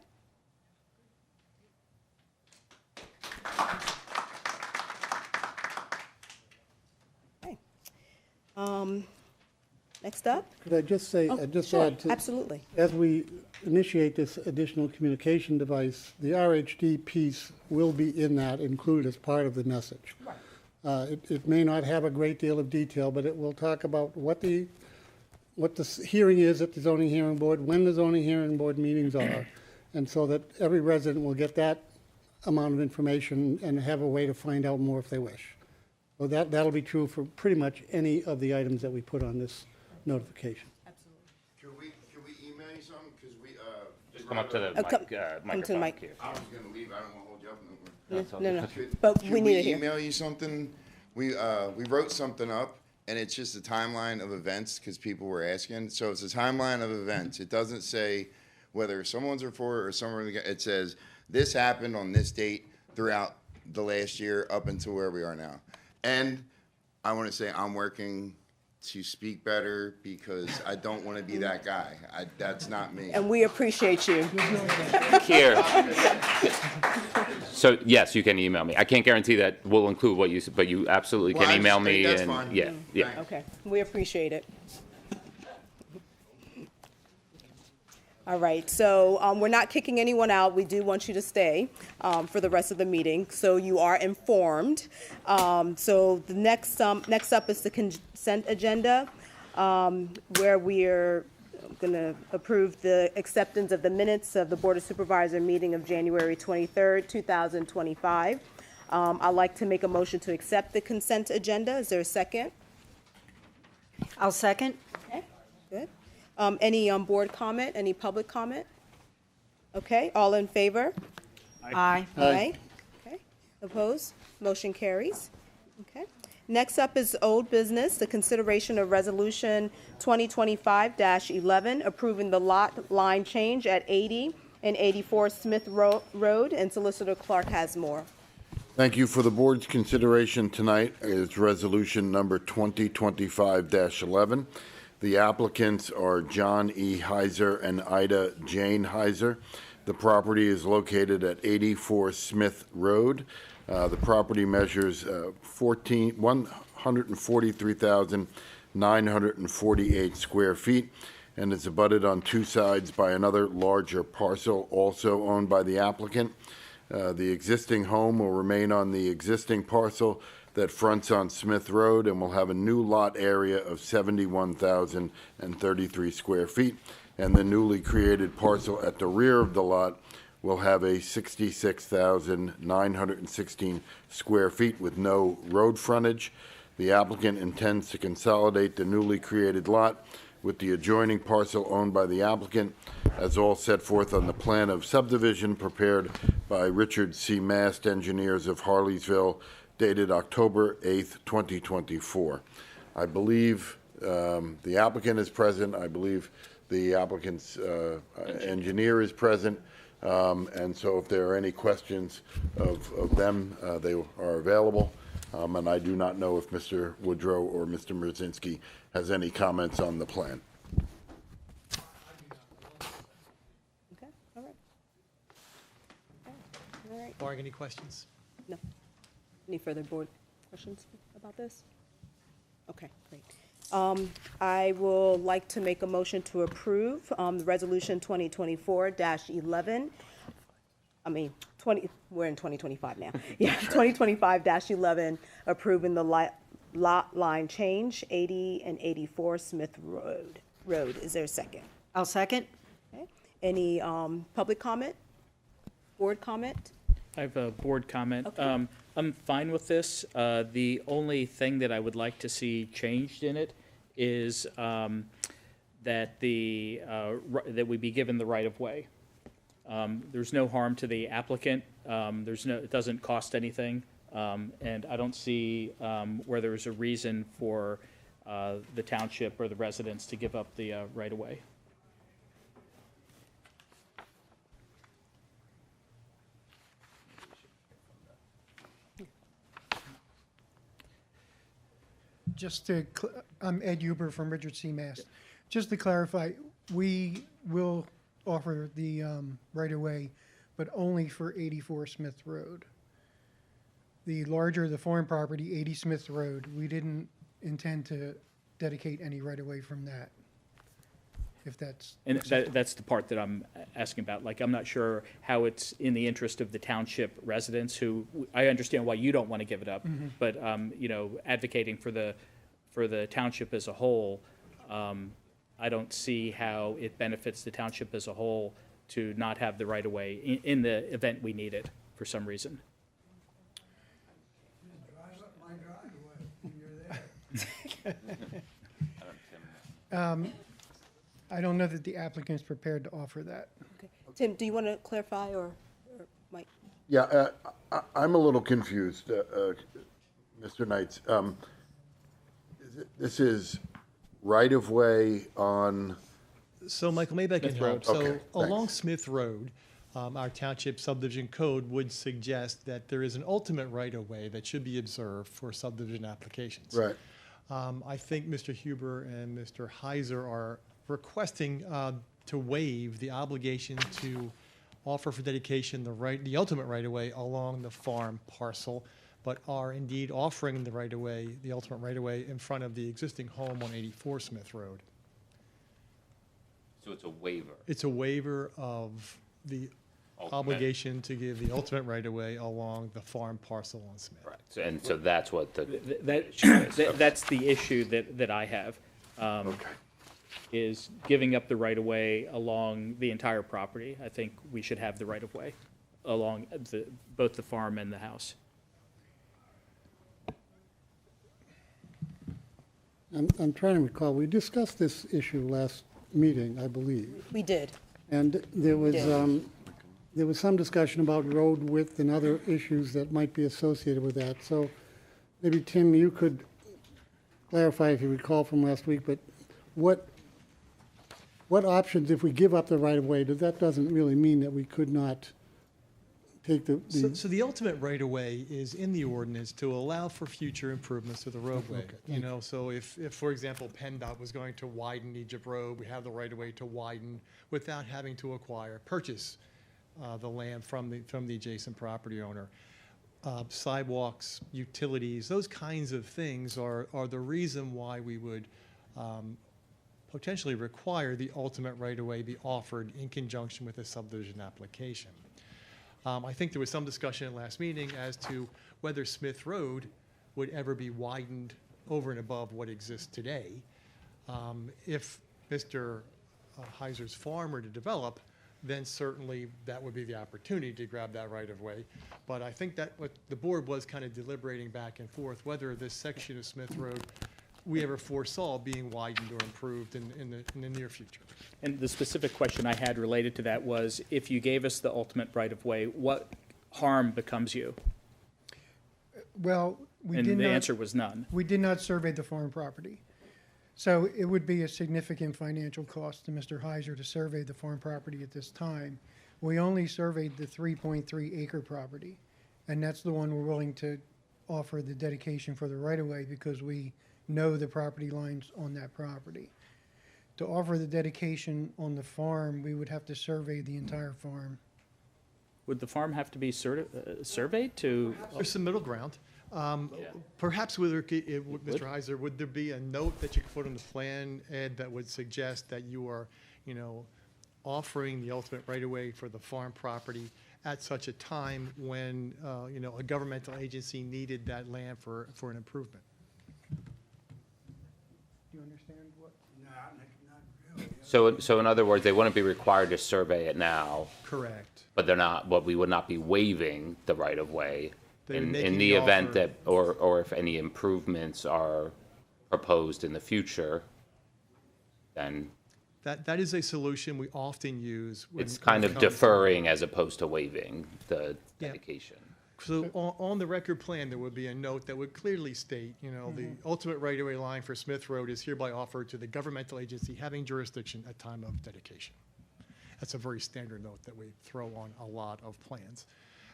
Next up? Could I just say, Oh, just sure, add to... absolutely. As we initiate this additional communication device, the RHD piece will be in that, included as part of the message. It may not have a great deal of detail, but it will talk about what the hearing is at the zoning hearing board, when the zoning hearing board meetings are, and so that every resident will get that amount of information and have a way to find out more if they wish. So that'll be true for pretty much any of the items that we put on this notification. Can we email you something? Because we, Just come up to the come microphone to the mic. here. I was gonna leave, I don't wanna hold you up no more. No, no, but we need it here. Could we email you something? We wrote something up, and it's just a timeline of events, because people were asking. So it's a timeline of events. It doesn't say whether someone's for or someone, it says, this happened on this date throughout the last year up until where we are now. And I want to say I'm working to speak better, because I don't want to be that guy. That's not me. And we appreciate you. Here. So yes, you can email me. I can't guarantee that we'll include what you, but you absolutely Well, can I just email think me. that's And fine. yeah, yeah. Okay, we appreciate it. All right, so we're not kicking anyone out. We do want you to stay for the rest of the meeting, so you are informed. So the next up is the consent agenda, where we're going to approve the acceptance of the minutes of the Board of Supervisor meeting of January 23rd, 2025. I'd like to make a motion to accept the consent agenda. Is there a second? I'll second. Okay, good. Any board comment, any public comment? Okay, all in favor? Aye. Aye. Okay, opposed? Motion carries. Okay. Next up is old business, the consideration of resolution 2025-11, approving the lot line change at 80 and 84 Smith Road, and Solicitor Clark has more. Thank you. For the board's consideration tonight is resolution number 2025-11. The applicants are John E. Heiser and Ida Jane Heiser. The property is located at 84 Smith Road. The property measures 143,948 square feet and is abutted on two sides by another larger parcel also owned by the applicant. The existing home will remain on the existing parcel that fronts on Smith Road and will have a new lot area of 71,033 square feet. And the newly created parcel at the rear of the lot will have a 66,916 square feet with no road frontage. The applicant intends to consolidate the newly created lot with the adjoining parcel owned by the applicant, as all set forth on the plan of subdivision prepared by Richard C. Mast, engineers of Harleysville, dated October 8th, 2024. I believe the applicant is present. I believe the applicant's engineer is present. And so if there are any questions of them, they are available. And I do not know if Mr. Woodrow or Mr. Mrzinski has any comments on the plan. Okay, all right. Okay, all right. Barring any questions? No. Any further board questions about this? Okay, great. I will like to make a motion to approve the resolution 2024-11. I mean, we're in 2025 now. Yeah, 2025-11, approving the lot line change, 80 and 84 Smith Road. Is there a second? I'll second. Okay. Any public comment? Board comment? I have a board comment. Okay. I'm fine with this. The only thing that I would like to see changed in it is that that we be given the right of way. There's no harm to the applicant. It doesn't cost anything. And I don't see where there's a reason for the township or the residents to give up the right-of-way. I'm Ed Huber from Richard C. Mass. Just to clarify, we will offer the right-of-way, but only for 84 Smith Road. The larger the farm property, 80 Smith Road, we didn't intend to dedicate any right-of-way from that, if that's. And that's the part that I'm asking about. Like, I'm not sure how it's in the interest of the township residents who, I understand why you don't want to give it up, but, you know, advocating for the township as a whole, I don't see how it benefits the township as a whole to not have the right-of-way in the event we need it for some reason. I don't know that the applicant's prepared to offer that. Okay. Tim, do you want to clarify, or Mike? Yeah, I'm a little confused, Mr. Knights. This is right-of-way on, So, Michael, maybe I can Smith help. Road. So, Okay, along thanks. Smith Road, our township subdivision code would suggest that there is an ultimate right-of-way that should be observed for subdivision applications. right. I think Mr. Huber and Mr. Heiser are requesting to waive the obligation to offer for dedication the ultimate right-of-way along the farm parcel, but are indeed offering the right-of-way, the ultimate right-of-way in front of the existing home on 84 Smith Road. So it's a waiver. It's a waiver of the Ultimate. obligation to give the ultimate right-of-way along the farm parcel on Smith. Right. So, and so that's what the That's the issue that I have. Is giving up the right-of-way along the entire property. I think we should have the right-of-way along both the farm and the house. I'm trying to recall, we discussed this issue last meeting, I believe. We did. And there was some discussion about road width and other issues that might be associated with that. So maybe, Tim, you could clarify if you recall from last week, but what options, if we give up the right-of-way, that doesn't really mean that we could not take So the ultimate right-of-way is in the ordinance to allow for future improvements to the roadway. You know, so if, for example, PennDOT was going to widen Egypt Road, we have the right-of-way to widen without having to purchase the land from the adjacent property owner. Sidewalks, utilities, those kinds of things are the reason why we would potentially require the ultimate right-of-way be offered in conjunction with a subdivision application. I think there was some discussion at last meeting as to whether Smith Road would ever be widened over and above what exists today. If Mr. Heiser's farm were to develop, then certainly that would be the opportunity to grab that right-of-way. But I think that what the board was kind of deliberating back and forth, whether this section of Smith Road we ever foresaw being widened or improved in the near future. And the specific question I had related to that was, if you gave us the ultimate right-of-way, what harm becomes you? Well, And the answer was none. We did not survey the farm property. So it would be a significant financial cost to Mr. Heiser to survey the farm property at this time. We only surveyed the 3.3 acre property, and that's the one we're willing to offer the dedication for the right-of-way because we know the property lines on that property. To offer the dedication on the farm, we would have to survey the entire farm. Would the farm have to be surveyed to? There's some middle ground. Perhaps, Mr. Heiser, would there be a note that you could put on the plan, Ed, that would suggest that you are, offering the ultimate right-of-way for the farm property at such a time when, a governmental agency needed that land for an improvement? Do you understand what? So in other words, they wouldn't be required to survey it now. Correct. But we would not be waiving the right-of-way They're in making the the event offer. that, or if any improvements are proposed in the future, then That is a solution we often use. it's kind of deferring as opposed to waiving the Yeah. dedication. So on the record plan, there would be a note that would clearly state, you know, the ultimate right-of-way line for Smith Road is hereby offered to the governmental agency having jurisdiction at time of dedication. That's a very standard note that we throw on a lot of plans.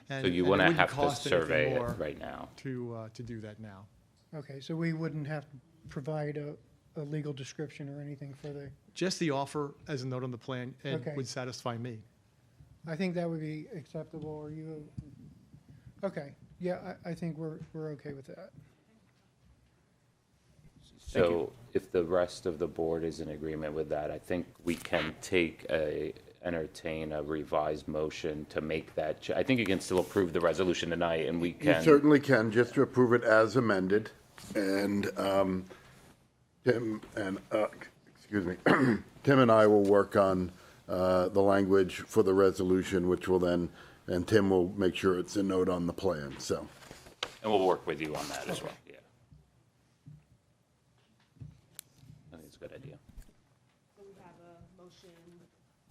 So you and it wouldn't wouldn't have to cost anything survey it more right now. to do that now. Okay, so we wouldn't have to provide a legal description or anything for the, Just the offer as a note on the plan and Okay. would satisfy me. I think that would be acceptable, or you, okay, yeah, I think we're okay with that. So if the rest of the board is in agreement with that, I think we can entertain a revised motion to make that. I think you can still approve the resolution tonight, and we You can. certainly can, just to approve it as amended. And Tim and, excuse me, Tim and I will work on the language for the resolution, which will then, and Tim will make sure it's a note on the plan, so. And we'll work with you on that as well, yeah. I think it's a good idea.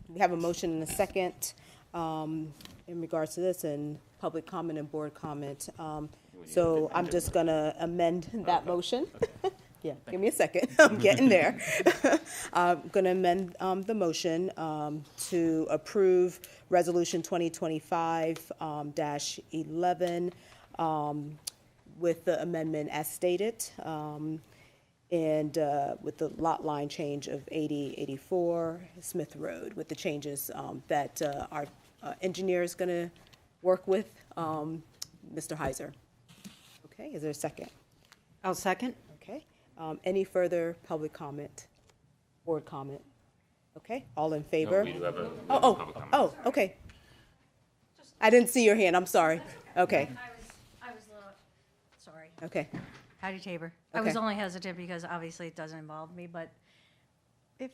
We have a motion and a second in regards to this, and public comment and board comment. So I'm just going to amend that motion. Yeah, give me a second. I'm getting there. I'm going to amend the motion to approve Resolution 2025-11 with the amendment as stated, and with the lot line change of 8084 Smith Road, with the changes that our engineer is going to work with, Mr. Heiser. Okay, is there a second? I'll second. Okay. Any further public comment, board comment? Okay, all in favor? we do have a public comment. Oh, okay. I didn't see your hand, I'm sorry. Okay, I was a little, sorry. okay. Howdy Tabor. I was Okay. only hesitant because obviously it doesn't involve me, but if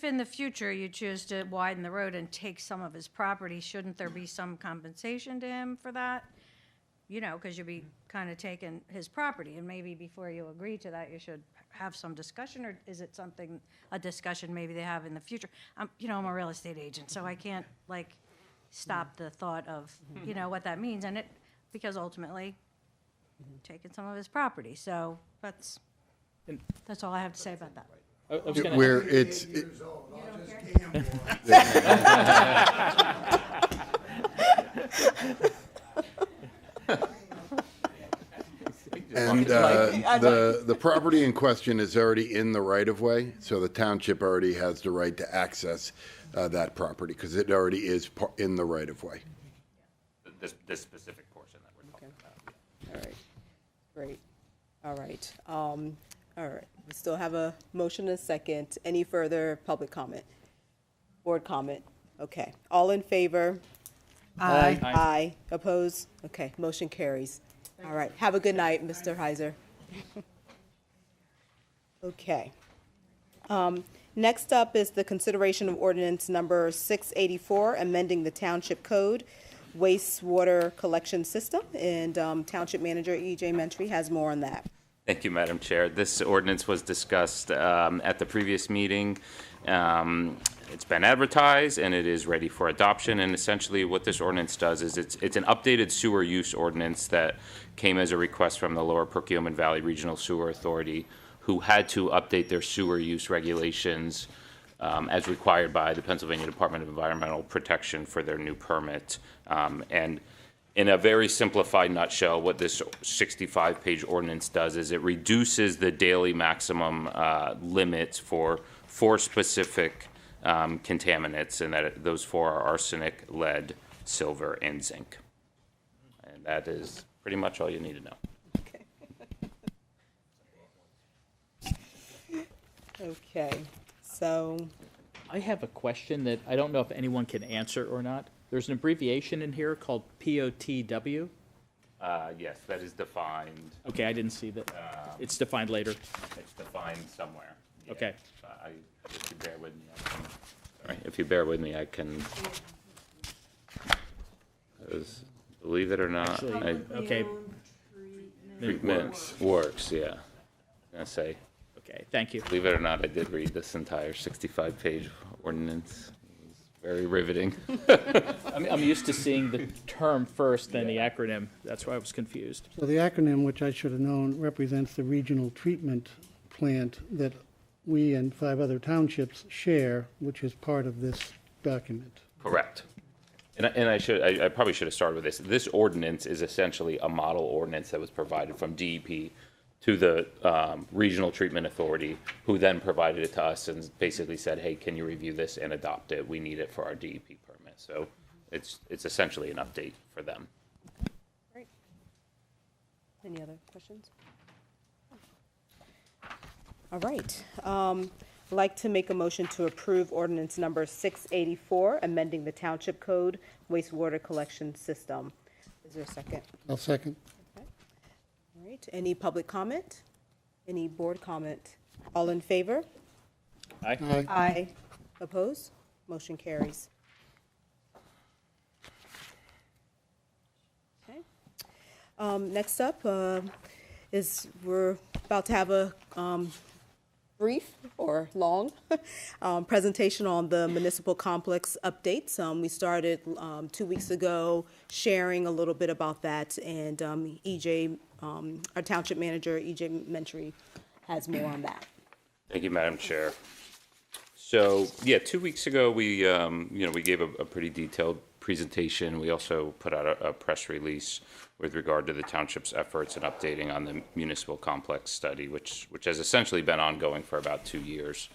in the future you choose to widen the road and take some of his property, shouldn't there be some compensation to him for that? You know, because you'll be kind of taking his property, and maybe before you agree to that, you should have some discussion, or is it something, a discussion maybe they have in the future? You know, I'm a real estate agent, so I can't, like, stop the thought of, you know, what that means, and because ultimately, taking some of his property, so that's all I have to say about that. I was gonna- Where it's, and the property in question is already in the right-of-way, so the township already has the right to access that property, because it already is in the right-of-way. This specific portion that we're talking about. All right, great. All right, all right. We still have a motion and a second. Any further public comment? Board comment? Okay. All in favor? Aye. Aye. Oppose? Okay, motion carries. All right, have a good night, Mr. Heiser. Okay. Next up is the consideration of ordinance number 684, amending the township code wastewater collection system, and Township Manager E.J. Mentry has more on that. Thank you, Madam Chair. This ordinance was discussed at the previous meeting. It's been advertised and it is ready for adoption. And essentially what this ordinance does is it's an updated sewer use ordinance that came as a request from the Lower Perkiomen Valley Regional Sewer Authority, who had to update their sewer use regulations as required by the Pennsylvania Department of Environmental Protection for their new permit. And in a very simplified nutshell, what this 65-page ordinance does is it reduces the daily maximum limits for 4 specific contaminants, and that those 4 are arsenic, lead, silver, and zinc. And that is pretty much all you need to know. Okay, so I have a question that I don't know if anyone can answer or not. There's an abbreviation in here called POTW. Yes, that is defined. Okay, I didn't see that. It's defined later. It's defined somewhere. Yeah. Okay. If you bear with me, if you bear with me, I can. 'Cause believe it or not, Actually, okay. treatment works. Yeah, I'm gonna say. Okay, thank you. Believe it or not, I did read this entire 65-page ordinance. It was Very riveting. I'm used to seeing the term first, then the acronym. That's why I was confused. So the acronym, which I should have known, represents the regional treatment plant that we and 5 other townships share, which is part of this document. Correct. And I probably should have started with this. This ordinance is essentially a model ordinance that was provided from DEP to the Regional Treatment Authority, who then provided it to us and basically said, hey, can you review this and adopt it? We need it for our DEP permit. So it's essentially an update for them. Great. Any other questions? All right. I'd like to make a motion to approve ordinance number 684, amending the Township Code wastewater collection system. Is there a second? I'll second. Okay. All right. Any public comment? Any board comment? All in favor? Aye. Aye. Aye. Opposed? Motion carries. Okay. Next up is we're about to have a brief or long presentation on the municipal complex updates. We started 2 weeks ago sharing a little bit about that, and EJ, our township manager, EJ Mentry, has more on that. Thank you, Madam Chair. So, yeah, 2 weeks ago, we gave a pretty detailed presentation. We also put out a press release with regard to the township's efforts in updating on the municipal complex study, which has essentially been ongoing for about 2 years.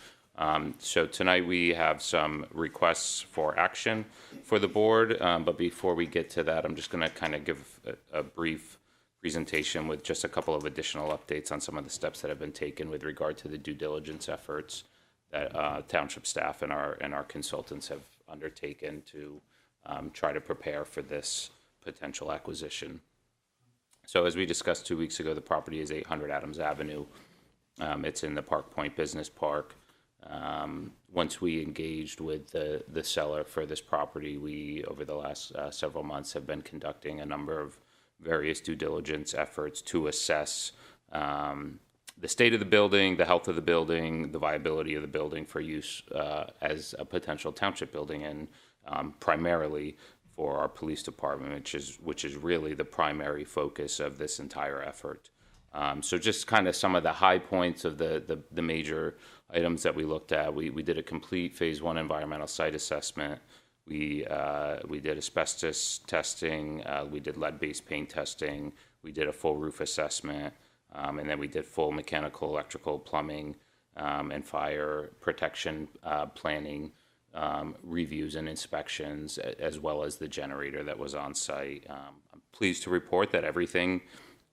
So tonight we have some requests for action for the board, but before we get to that, I'm just going to kind of give a brief presentation with just a couple of additional updates on some of the steps that have been taken with regard to the due diligence efforts that township staff and our consultants have undertaken to try to prepare for this potential acquisition. So as we discussed 2 weeks ago, the property is 800 Adams Avenue. It's in the Park Point Business Park. Once we engaged with the seller for this property, we, over the last several months, have been conducting a number of various due diligence efforts to assess the state of the building, the health of the building, the viability of the building for use as a potential township building, and primarily for our police department, which is really the primary focus of this entire effort. So just kind of some of the high points of the major items that we looked at. We did a complete phase 1 environmental site assessment. We did asbestos testing. We did lead-based paint testing. We did a full roof assessment. And then we did full mechanical, electrical, plumbing, and fire protection planning reviews and inspections, as well as the generator that was on site. I'm pleased to report that everything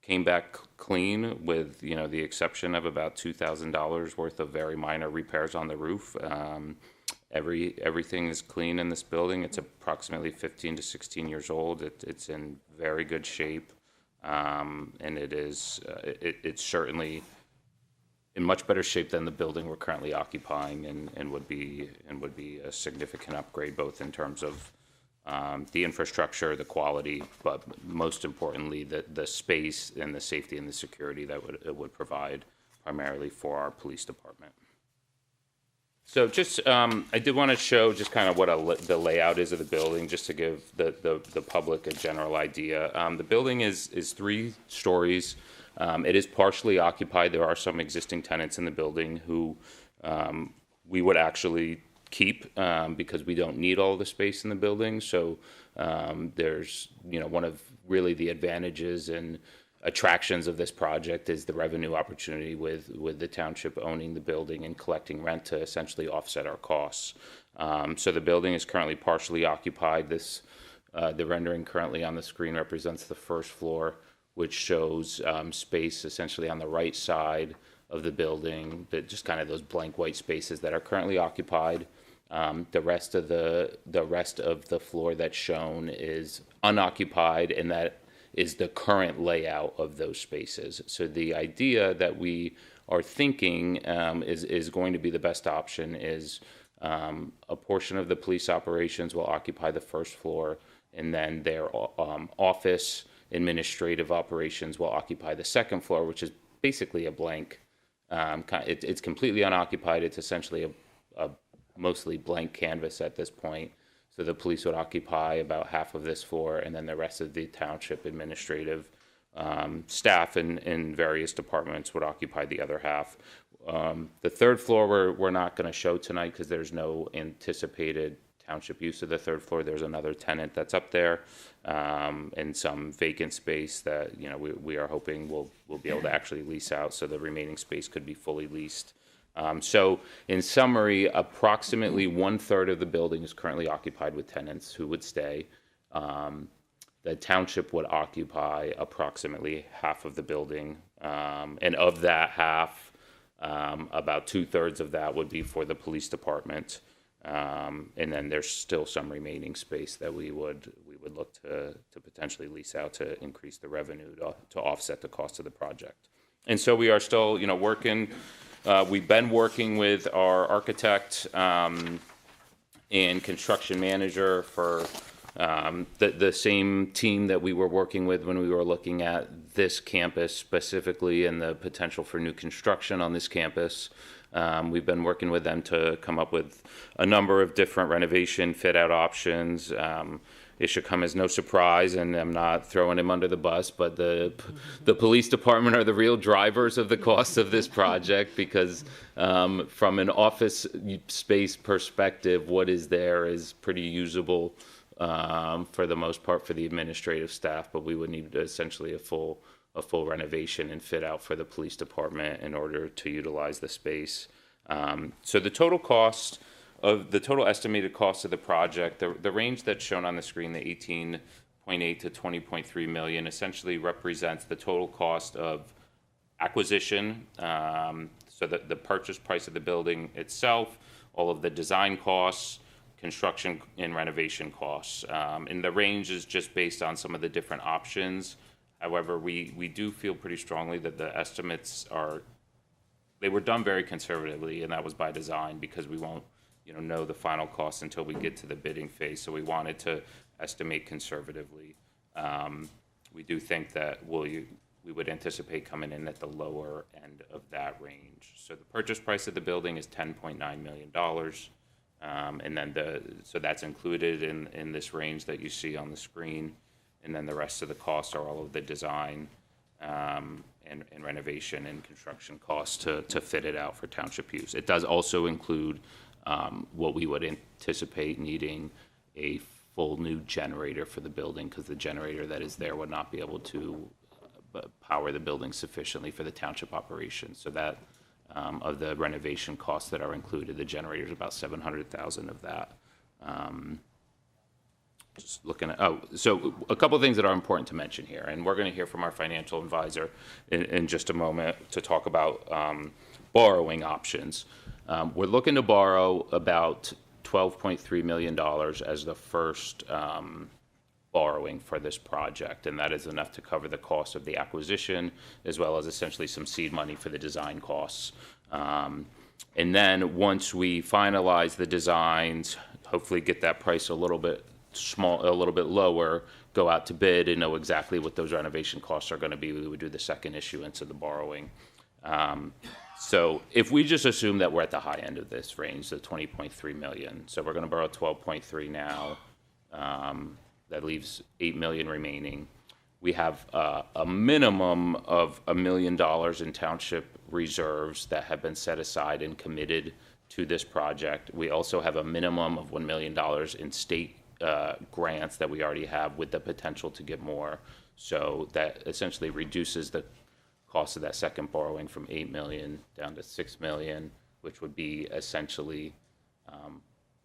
came back clean, with the exception of about $2,000 worth of very minor repairs on the roof. Everything is clean in this building. It's approximately 15 to 16 years old. It's in very good shape, and it's certainly in much better shape than the building we're currently occupying, and would be a significant upgrade, both in terms of the infrastructure, the quality, but most importantly, the space and the safety and the security that it would provide, primarily for our police department. So just, I did want to show just kind of what the layout is of the building, just to give the public a general idea. The building is 3 stories. It is partially occupied. There are some existing tenants in the building who we would actually keep because we don't need all the space in the building. So there's, one of really the advantages and attractions of this project is the revenue opportunity with the township owning the building and collecting rent to essentially offset our costs. So the building is currently partially occupied. The rendering currently on the screen represents the first floor, which shows space essentially on the right side of the building, just kind of those blank white spaces that are currently occupied. The rest of the floor that's shown is unoccupied, and that is the current layout of those spaces. So the idea that we are thinking is going to be the best option is a portion of the police operations will occupy the first floor, and then their office administrative operations will occupy the second floor, which is basically a blank. It's completely unoccupied. It's essentially a mostly blank canvas at this point. So the police would occupy about half of this floor, and then the rest of the township administrative staff in various departments would occupy the other half. The third floor we're not going to show tonight because there's no anticipated township use of the third floor. There's another tenant that's up there, and some vacant space that we are hoping we'll be able to actually lease out, so the remaining space could be fully leased. So in summary, approximately 1/3 of the building is currently occupied with tenants who would stay. The township would occupy approximately half of the building, and of that half, about 2/3 of that would be for the police department, and then there's still some remaining space that we would look to potentially lease out to increase the revenue to offset the cost of the project. And so we are still, working. We've been working with our architect and construction manager for the same team that we were working with when we were looking at this campus specifically and the potential for new construction on this campus. We've been working with them to come up with a number of different renovation fit-out options. It should come as no surprise, and I'm not throwing him under the bus, but the police department are the real drivers of the cost of this project because from an office space perspective, what is there is pretty usable for the most part for the administrative staff, but we would need essentially a full renovation and fit out for the police department in order to utilize the space. So the total estimated cost of the project, the range that's shown on the screen, the 18.8 to 20.3 million, essentially represents the total cost of acquisition, so the purchase price of the building itself, all of the design costs, construction and renovation costs. And the range is just based on some of the different options. However, we do feel pretty strongly that the estimates they were done very conservatively, and that was by design because we won't know the final cost until we get to the bidding phase. So we wanted to estimate conservatively. We do think that we would anticipate coming in at the lower end of that range. So the purchase price of the building is $10.9 million. And then so that's included in this range that you see on the screen. And then the rest of the costs are all of the design and renovation and construction costs to fit it out for township use. It does also include what we would anticipate needing a full new generator for the building because the generator that is there would not be able to power the building sufficiently for the township operation. So that of the renovation costs that are included, the generator is about $700,000 of that. Just looking at, so a couple of things that are important to mention here, and we're going to hear from our financial advisor in just a moment to talk about borrowing options. We're looking to borrow about $12.3 million as the first borrowing for this project, and that is enough to cover the cost of the acquisition as well as essentially some seed money for the design costs. And then once we finalize the designs, hopefully get that price a little bit lower, go out to bid and know exactly what those renovation costs are going to be, we would do the second issuance of the borrowing. So if we just assume that we're at the high end of this range, the 20.3 million, so we're going to borrow 12.3 now, that leaves 8 million remaining. We have a minimum of $1 million in township reserves that have been set aside and committed to this project. We also have a minimum of $1 million in state grants that we already have with the potential to get more. So that essentially reduces the cost of that second borrowing from 8 million down to 6 million, which would be essentially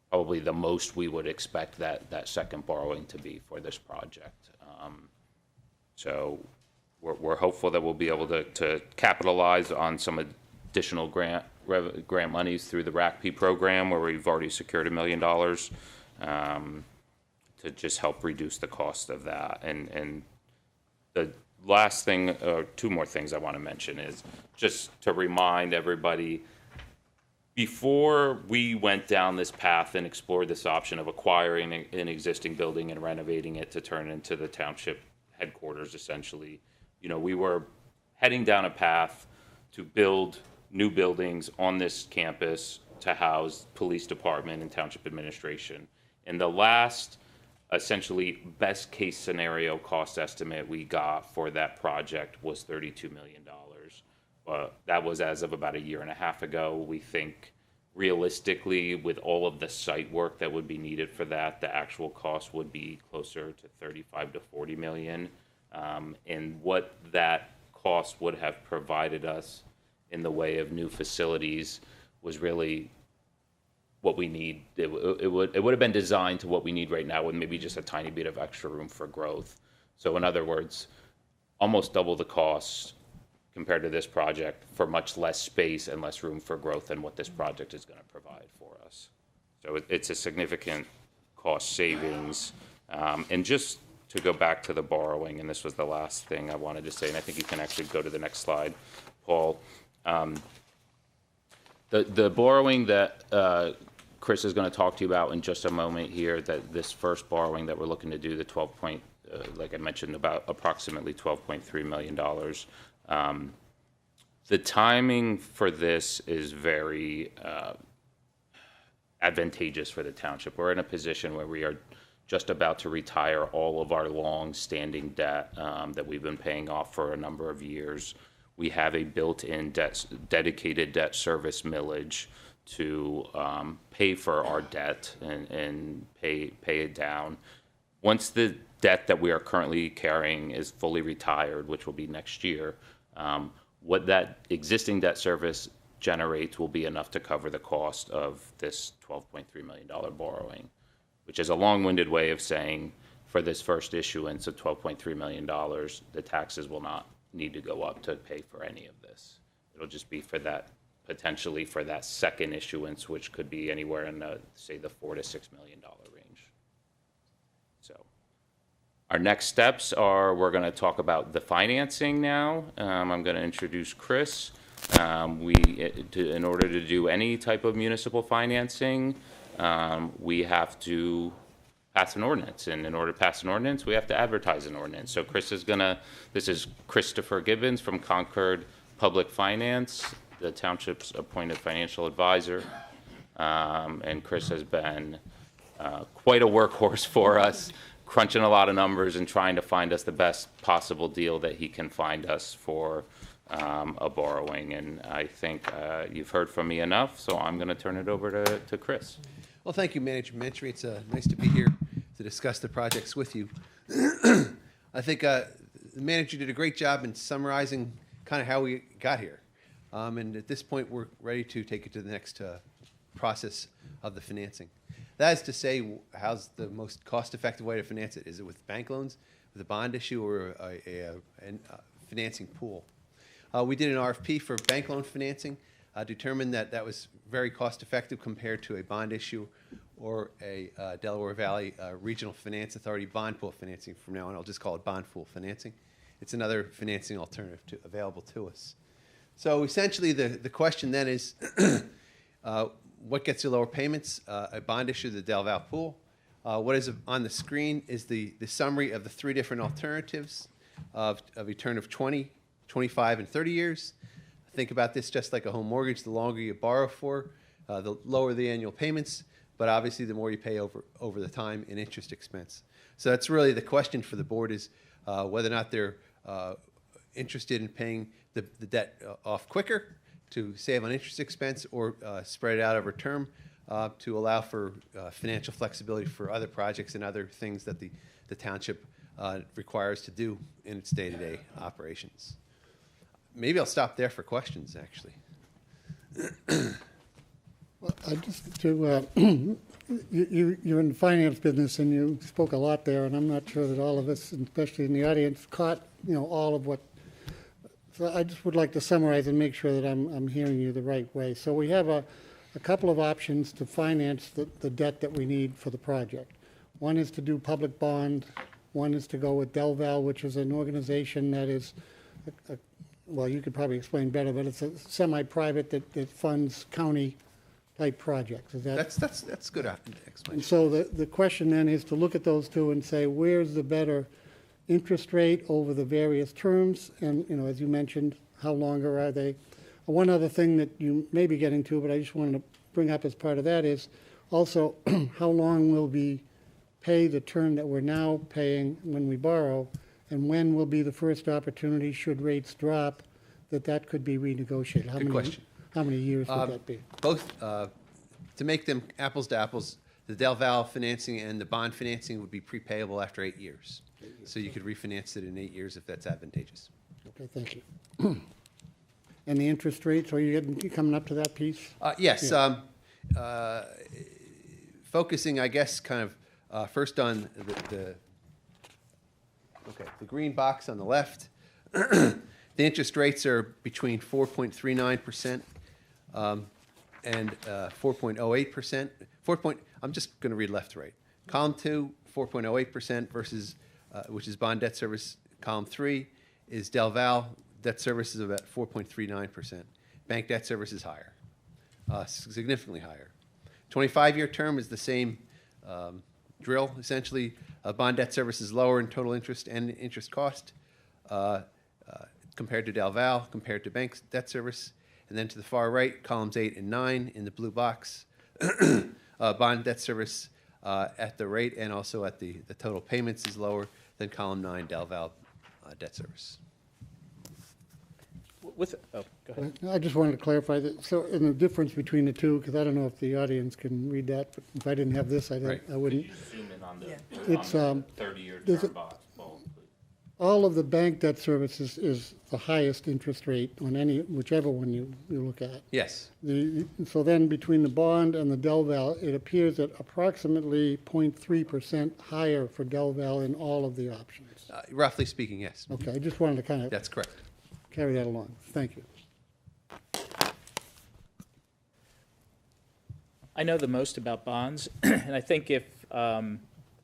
probably the most we would expect that second borrowing to be for this project. So we're hopeful that we'll be able to capitalize on some additional grant monies through the RACP program, where we've already secured $1 million to just help reduce the cost of that. And the last thing, two more things I want to mention is just to remind everybody, before we went down this path and explored this option of acquiring an existing building and renovating it to turn into the township headquarters, essentially, we were heading down a path to build new buildings on this campus to house police department and township administration. And the last, essentially, best-case scenario cost estimate we got for that project was $32 million. That was as of about a year and a half ago. We think realistically, with all of the site work that would be needed for that, the actual cost would be closer to 35 to 40 million. And what that cost would have provided us in the way of new facilities was really what we need. It would have been designed to what we need right now with maybe just a tiny bit of extra room for growth. So in other words, almost double the cost compared to this project for much less space and less room for growth than what this project is going to provide for us. So it's a significant cost savings. And just to go back to the borrowing, and this was the last thing I wanted to say, and I think you can actually go to the next slide, Paul. The borrowing that Chris is going to talk to you about in just a moment here, that this first borrowing that we're looking to do, the like I mentioned, about approximately $12.3 million. The timing for this is very advantageous for the township. We're in a position where we are just about to retire all of our long-standing debt that we've been paying off for a number of years. We have a built-in dedicated debt service millage to pay for our debt and pay it down. Once the debt that we are currently carrying is fully retired, which will be next year, what that existing debt service generates will be enough to cover the cost of this $12.3 million borrowing, which is a long-winded way of saying for this first issuance of $12.3 million, the taxes will not need to go up to pay for any of this. It'll just be for that, potentially for that second issuance, which could be anywhere in the, say, the $4 to $6 million range. So our next steps are, we're going to talk about the financing now. I'm going to introduce Chris. In order to do any type of municipal financing, we have to pass an ordinance, and in order to pass an ordinance, we have to advertise an ordinance. So this is Christopher Gibbons from Concord Public Finance, the township's appointed financial advisor, and Chris has been quite a workhorse for us, crunching a lot of numbers and trying to find us the best possible deal that he can find us for a borrowing. And I think you've heard from me enough, so I'm going to turn it over to Chris. Well, thank you, Manager Mitri. It's nice to be here to discuss the projects with you. I think the manager did a great job in summarizing kind of how we got here. And at this point, we're ready to take it to the next process of the financing. That is to say, how's the most cost-effective way to finance it? Is it with bank loans, with a bond issue, or a financing pool? We did an RFP for bank loan financing, determined that that was very cost-effective compared to a bond issue or a Delaware Valley Regional Finance Authority bond pool financing. From now on, I'll just call it bond pool financing. It's another financing alternative available to us. So essentially, the question then is, what gets you lower payments? A bond issue, the Del Val pool. What is on the screen is the summary of the three different alternatives of a term of 20, 25, and 30 years. Think about this just like a home mortgage. The longer you borrow for, the lower the annual payments, but obviously the more you pay over the time in interest expense. So that's really the question for the board, is whether or not they're interested in paying the debt off quicker to save on interest expense, or spread it out over term to allow for financial flexibility for other projects and other things that the township requires to do in its day-to-day operations. Maybe I'll stop there for questions, actually. Well, you're in the finance business, and you spoke a lot there, and I'm not sure that all of us, especially in the audience, caught all of what. So I just would like to summarize and make sure that I'm hearing you the right way. So we have a couple of options to finance the debt that we need for the project. One is to do public bond. One is to go with Del Val, which is an organization that is well, you could probably explain better, but it's a semi-private that funds county-type projects. Is that? That's good explanation. And so the question then is to look at those two and say, where's the better interest rate over the various terms? And, as you mentioned, how longer are they? One other thing that you may be getting to, but I just wanted to bring up as part of that is, Also, how long will we pay the term that we're now paying when we borrow? And when will be the first opportunity, should rates drop, that could be renegotiated? Good question. How many years would that be? Both, to make them apples to apples, the Del Val financing and the bond financing would be prepayable after 8 years. So you could refinance it in 8 years if that's advantageous. Okay, thank you. And the interest rates, are you coming up to that piece? Yes. Yeah. Focusing, I guess, kind of first on the green box on the left. The interest rates are between 4.39% and 4.08%. I'm just going to read left to right. Column 2, 4.08% versus, which is bond debt service. Column 3 is Del Val. Debt service is about 4.39%. Bank debt service is higher, significantly higher. 25-year term is the same drill. Essentially, bond debt service is lower in total interest and interest cost compared to Del Val, compared to bank debt service. And then to the far right, columns 8 and 9 in the blue box, bond debt service at the rate and also at the total payments is lower than column 9, Del Val debt service. Go ahead. I just wanted to clarify that, so, in the difference between the two, because I don't know if the audience can read that, but if I didn't have this, I wouldn't. Zoom in on It's, the 30-year there's term a- bonds. Both, please. All of the bank debt services is the highest interest rate on any, whichever one you look at. Yes. So then between the bond and the Del Val, it appears that approximately 0.3% higher for Del Val in all of the options. Roughly speaking, yes. Okay, I just wanted to kind of. That's correct. Carry that along. Thank you. I know the most about bonds, and I think if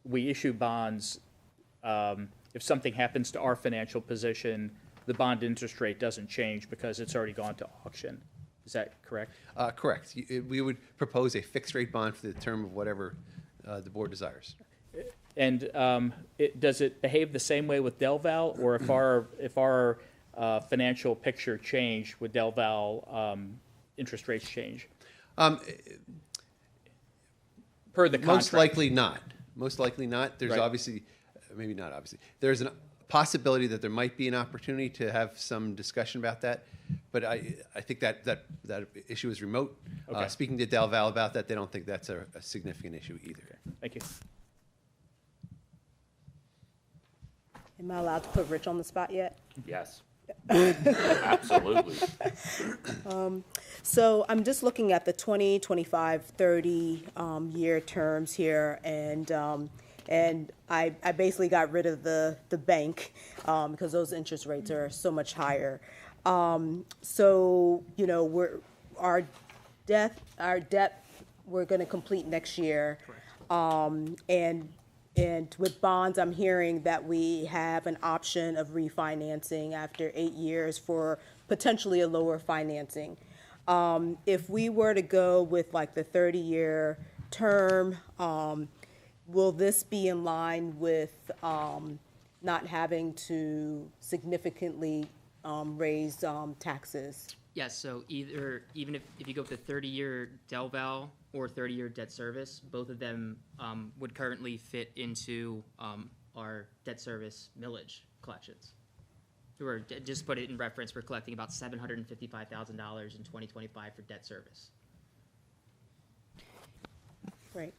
we issue bonds, if something happens to our financial position, the bond interest rate doesn't change because it's already gone to auction. Is that correct? Correct. We would propose a fixed rate bond for the term of whatever the board desires. And does it behave the same way with Del Val, or if our financial picture changed, would Del Val interest rates change? Per the contract. Most likely not. Most likely not. There's Right. obviously, maybe not obviously, there's a possibility that there might be an opportunity to have some discussion about that, but I think that issue is remote. Okay. Speaking to Del Val about that, they don't think that's a significant issue either. Okay. Thank you. Am I allowed to put Rich on the spot yet? Yes. Absolutely. So I'm just looking at the 20, 25, 30 year terms here, and I basically got rid of the bank because those interest rates are so much higher. So you know, our debt we're going to complete next year, and with bonds, I'm hearing that we have an option of refinancing after 8 years for potentially a lower financing. If we were to go with like the 30-year term, will this be in line with not having to significantly raise taxes? Yes, so even if you go with the 30-year Del Val or 30-year debt service, both of them would currently fit into our debt service millage collections. Just put it in reference, we're collecting about $755,000 in 2025 for debt service. Right.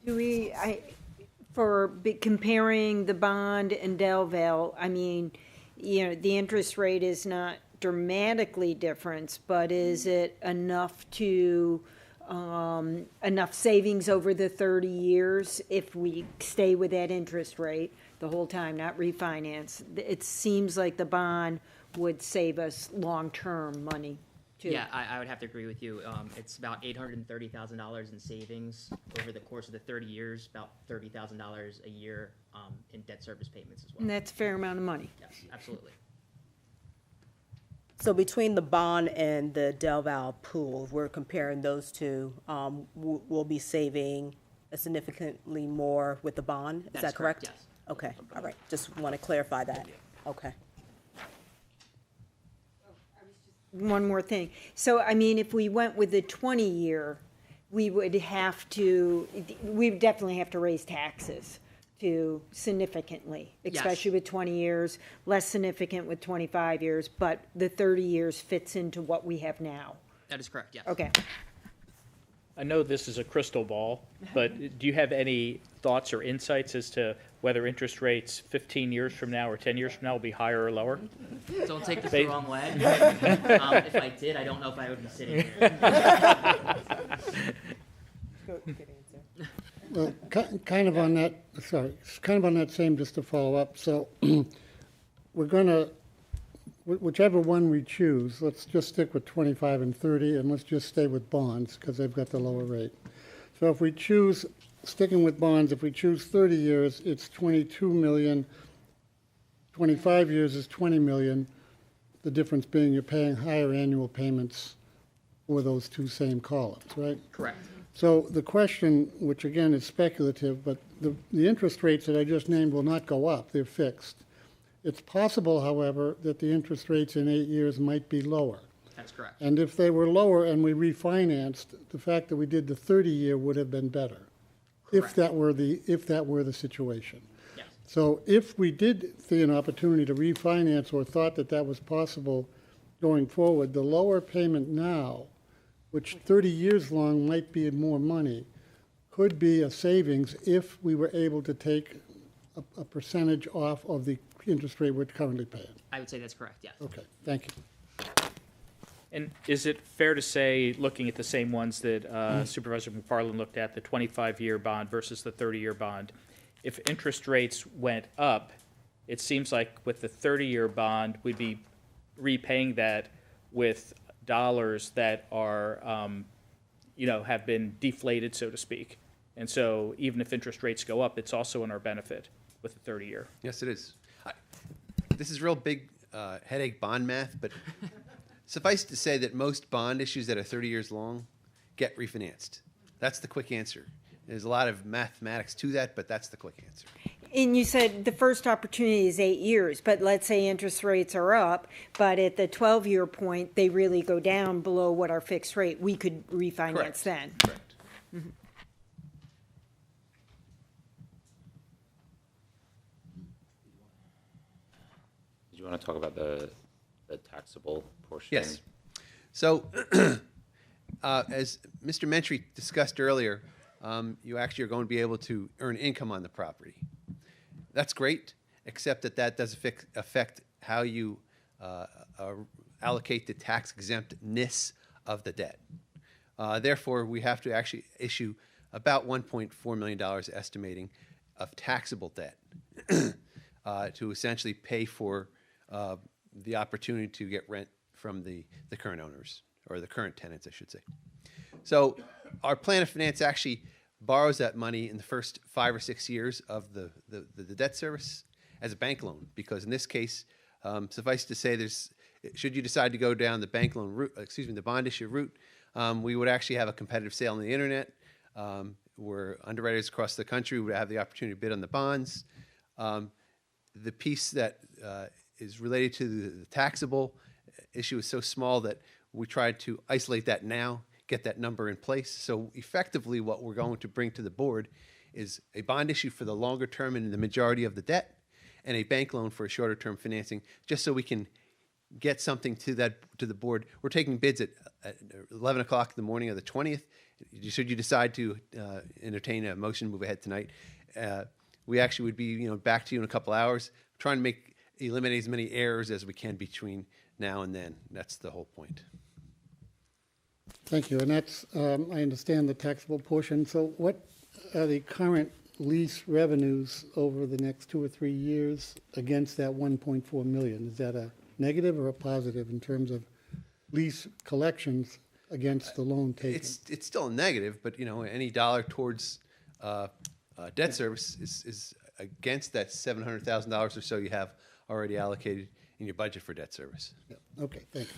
Comparing the bond and Del Val, I mean, you know, the interest rate is not dramatically different, but is it enough to, enough savings over the 30 years if we stay with that interest rate the whole time, not refinance? It seems like the bond would save us long-term money, too. Yeah, I would have to agree with you. It's about $830,000 in savings over the course of the 30 years, about $30,000 a year in debt service payments as well. And that's a fair amount of money. Yes, absolutely. So between the bond and the Del Val pool, we're comparing those two, we'll be saving significantly more with the bond, is That's that correct? correct, yes. Okay, all right, just want to clarify that, okay. One more thing. So, I mean, if we went with the 20-year we would definitely have to raise taxes to significantly, especially with 20 years, less significant with 25 years, but the 30 years fits into what we have now. That is correct, yes. Okay. I know this is a crystal ball, but do you have any thoughts or insights as to whether interest rates 15 years from now or 10 years from now will be higher or lower? Don't take this the wrong way. If I did, I don't know if I would be sitting here. Well, kind of on that, same, just to follow up. So we're going to, whichever one we choose, let's just stick with 25 and 30, and let's just stay with bonds because they've got the lower rate. So if we choose, sticking with bonds, if we choose 30 years, it's 22 million. 25 years is 20 million. The difference being you're paying higher annual payments for those two same columns, right? Correct. So the question, which again is speculative, but the interest rates that I just named will not go up. They're fixed. It's possible, however, that the interest rates in 8 years might be lower. That's correct. And if they were lower and we refinanced, the fact that we did the 30-year would have been better, if that were the situation. Yes. So if we did see an opportunity to refinance or thought that that was possible going forward, the lower payment now, which 30 years long might be more money, could be a savings if we were able to take a percentage off of the interest rate we're currently paying. I would say that's correct, yes. Okay, thank you. And is it fair to say, looking at the same ones that Supervisor McFarland looked at, the 25-year bond versus the 30-year bond, if interest rates went up, it seems like with the 30-year bond, we'd be repaying that with dollars that are, have been deflated, so to speak. And so even if interest rates go up, it's also in our benefit with the 30-year. Yes, it is. This is real big headache bond math, but suffice to say that most bond issues that are 30 years long get refinanced. That's the quick answer. There's a lot of mathematics to that, but that's the quick answer. And you said the first opportunity is 8 years, but let's say interest rates are up, but at the 12-year point, they really go down below what our fixed rate. We could refinance Correct. then. Correct. Mm-hmm. Did you want to talk about the taxable portion? Yes. So, as Mr. Mentry discussed earlier, you actually are going to be able to earn income on the property. That's great, except that does affect how you allocate the tax exemptness of the debt. Therefore, we have to actually issue about $1.4 million estimating of taxable debt to essentially pay for the opportunity to get rent from the current owners, or the current tenants, I should say. So our plan of finance actually borrows that money in the first 5 or 6 years of the debt service as a bank loan, because in this case, suffice to say, should you decide to go down the bank loan route, the bond issue route, we would actually have a competitive sale on the internet, where underwriters across the country would have the opportunity to bid on the bonds. The piece that is related to the taxable issue is so small that we tried to isolate that now, get that number in place. So effectively, what we're going to bring to the board is a bond issue for the longer term and the majority of the debt, and a bank loan for a shorter term financing, just so we can get something to the board. We're taking bids at 11 o'clock in the morning of the 20th. Should you decide to entertain a motion to move ahead tonight, we actually would be back to you in a couple hours, trying to eliminate as many errors as we can between now and then. That's the whole point. Thank you. And that's, I understand the taxable portion. So what are the current lease revenues over the next 2 or 3 years against that 1.4 million? Is that a negative or a positive in terms of lease collections against the loan taken? It's still a negative, but any dollar towards debt service is against that $700,000 or so you have already allocated in your budget for debt service. Yeah. Okay, thanks.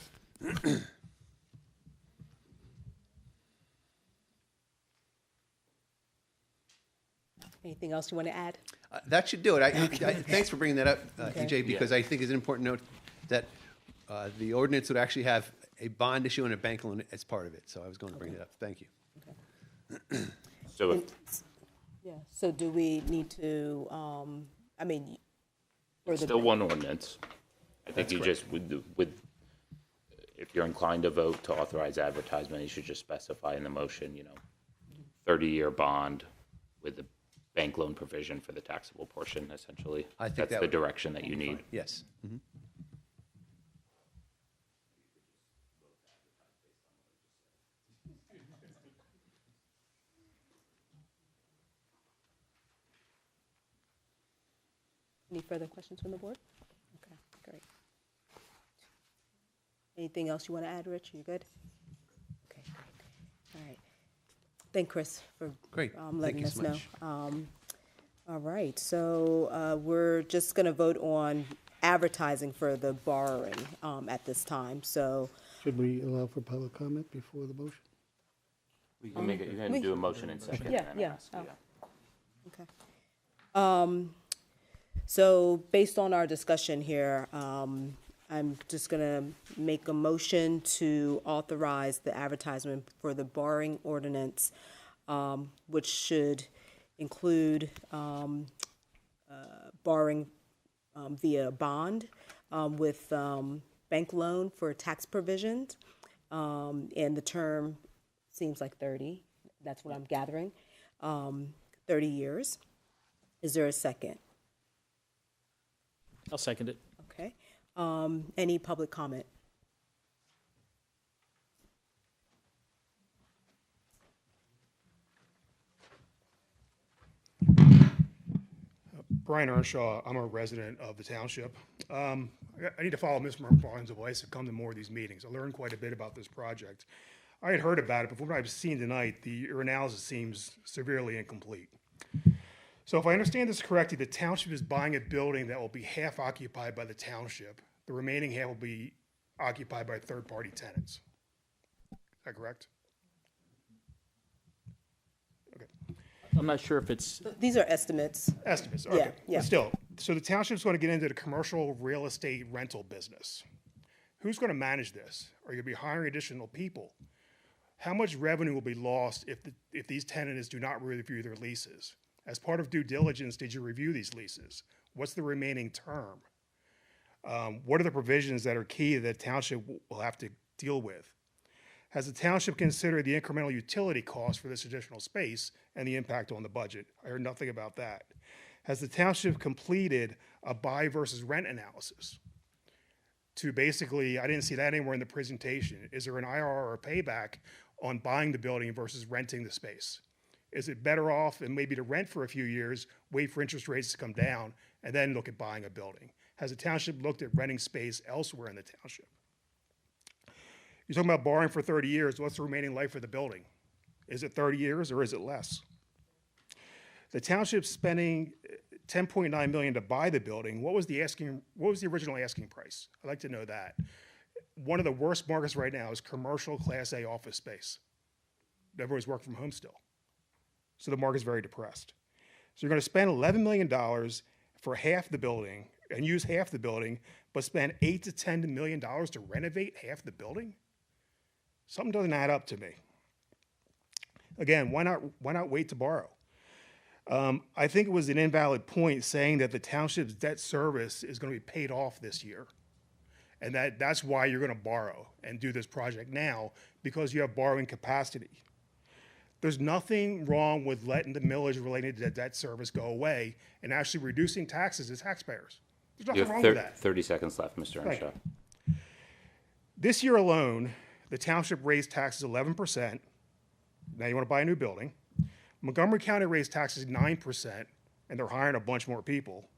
Anything else you want to add? That should do it. Thanks for bringing that up, EJ, because I think it's an important note that the ordinance would actually have a bond issue and a bank loan as part of it. So I was going to bring it up. Thank you. So if, Yeah, so do we need to, I mean, for it's the. still one ordinance. I think That's you correct. just, if you're inclined to vote to authorize advertisement, you should just specify in the motion, 30-year bond with the bank loan provision for the taxable portion, essentially. I think That's that the would direction that you need. Yes. Mhm. Any further questions from the board? Okay, great. Anything else you want to add, Rich? You good? Okay, great. All right. Thank Chris for Great. Thank letting you us so know. much. All right, so we're just going to vote on advertising for the borrowing at this time. So Should we allow for public comment before the motion? You can make it, you can do a motion in second. Yeah, and then yeah. ask, Okay. So based on our discussion here, I'm just gonna make a motion to authorize the advertisement for the borrowing ordinance, which should include borrowing via bond with bank loan for tax provisions, and the term seems like 30. That's what I'm gathering. 30 years. Is there a second? I'll second it. Okay. Any public comment? Brian Earnshaw, I'm a resident of the township. I need to follow Mr. McFarland's advice to come to more of these meetings. I learned quite a bit about this project. I had heard about it, but from what I've seen tonight, your analysis seems severely incomplete. So if I understand this correctly, the township is buying a building that will be half occupied by the township. The remaining half will be occupied by third-party tenants. Is that correct? I'm not sure if it's, These are estimates. Estimates, Yeah, okay. yeah. But still, so the township's going to get into the commercial real estate rental business. Who's going to manage this? Are you going to be hiring additional people? How much revenue will be lost if these tenants do not review their leases? As part of due diligence, did you review these leases? What's the remaining term? What are the provisions that are key that the township will have to deal with? Has the township considered the incremental utility cost for this additional space and the impact on the budget? I heard nothing about that. Has the township completed a buy versus rent analysis? To basically, I didn't see that anywhere in the presentation. Is there an IRR or a payback on buying the building versus renting the space? Is it better off and maybe to rent for a few years, wait for interest rates to come down, and then look at buying a building? Has the township looked at renting space elsewhere in the township? You're talking about borrowing for 30 years. What's the remaining life of the building? Is it 30 years or is it less? The township's spending $10.9 million to buy the building. What was the original asking price? I'd like to know that. One of the worst markets right now is commercial Class A office space. Everybody's working from home still. So the market's very depressed. So you're going to spend $11 million for half the building and use half the building, but spend $8 to $10 million to renovate half the building? Something doesn't add up to me. Again, why not wait to borrow? I think it was an invalid point saying that the township's debt service is going to be paid off this year. And that's why you're going to borrow and do this project now, because you have borrowing capacity. There's nothing wrong with letting the millage related to debt service go away and actually reducing taxes to taxpayers. There's You nothing have wrong with that. 30 seconds left, Mr. Thank Earnshaw. you. This year alone, the township raised taxes 11%. Now you want to buy a new building. Montgomery County raised taxes 9%, and they're hiring a bunch more people.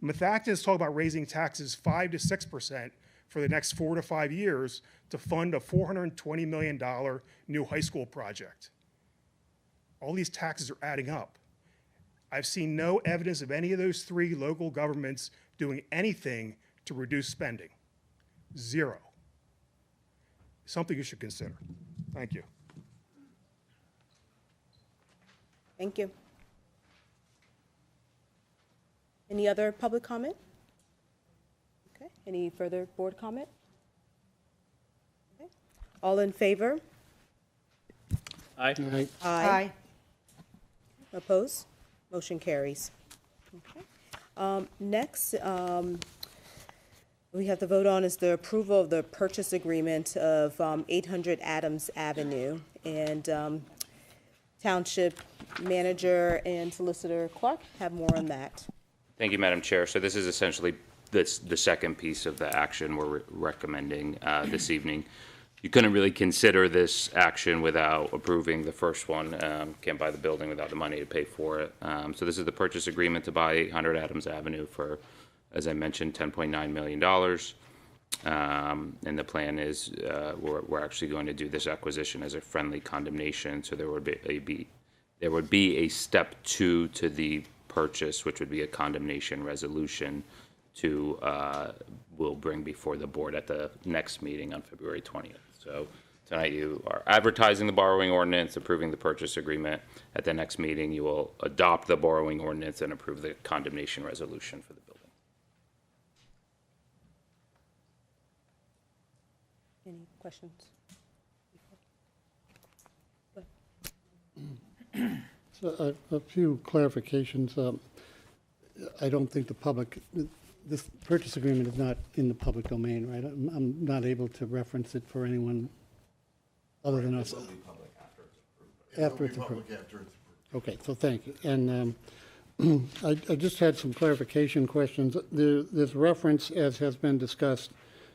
Methacton is talking about raising taxes 5 to 6% for the next 4 to 5 years to fund a $420 million new high school project. All these taxes are adding up. I've seen no evidence of any of those three local governments doing anything to reduce spending. Zero. Something you should consider. Thank you. Thank you. Any other public comment? Okay, any further board comment? Okay. All in favor? Aye. Aye. Opposed? Motion carries. Okay. Next, we have to vote on is the approval of the purchase agreement of 800 Adams Avenue. And Township Manager and Solicitor Clark have more on that. Thank you, Madam Chair. So this is essentially the second piece of the action we're recommending this evening. You couldn't really consider this action without approving the first one. Can't buy the building without the money to pay for it. So this is the purchase agreement to buy 800 Adams Avenue for, as I mentioned, $10.9 million. And the plan is we're actually going to do this acquisition as a friendly condemnation. So there would be a step 2 to the purchase, which would be a condemnation resolution to we'll bring before the board at the next meeting on February 20th. So tonight you are advertising the borrowing ordinance, approving the purchase agreement. At the next meeting, you will adopt the borrowing ordinance and approve the condemnation resolution for the building. Any questions? So a few clarifications. I don't think the public, this purchase agreement is not in the public domain, right? I'm not able to reference it for anyone other than us. After it's approved. Okay, so thank you. And I just had some clarification questions. There's reference, as has been discussed,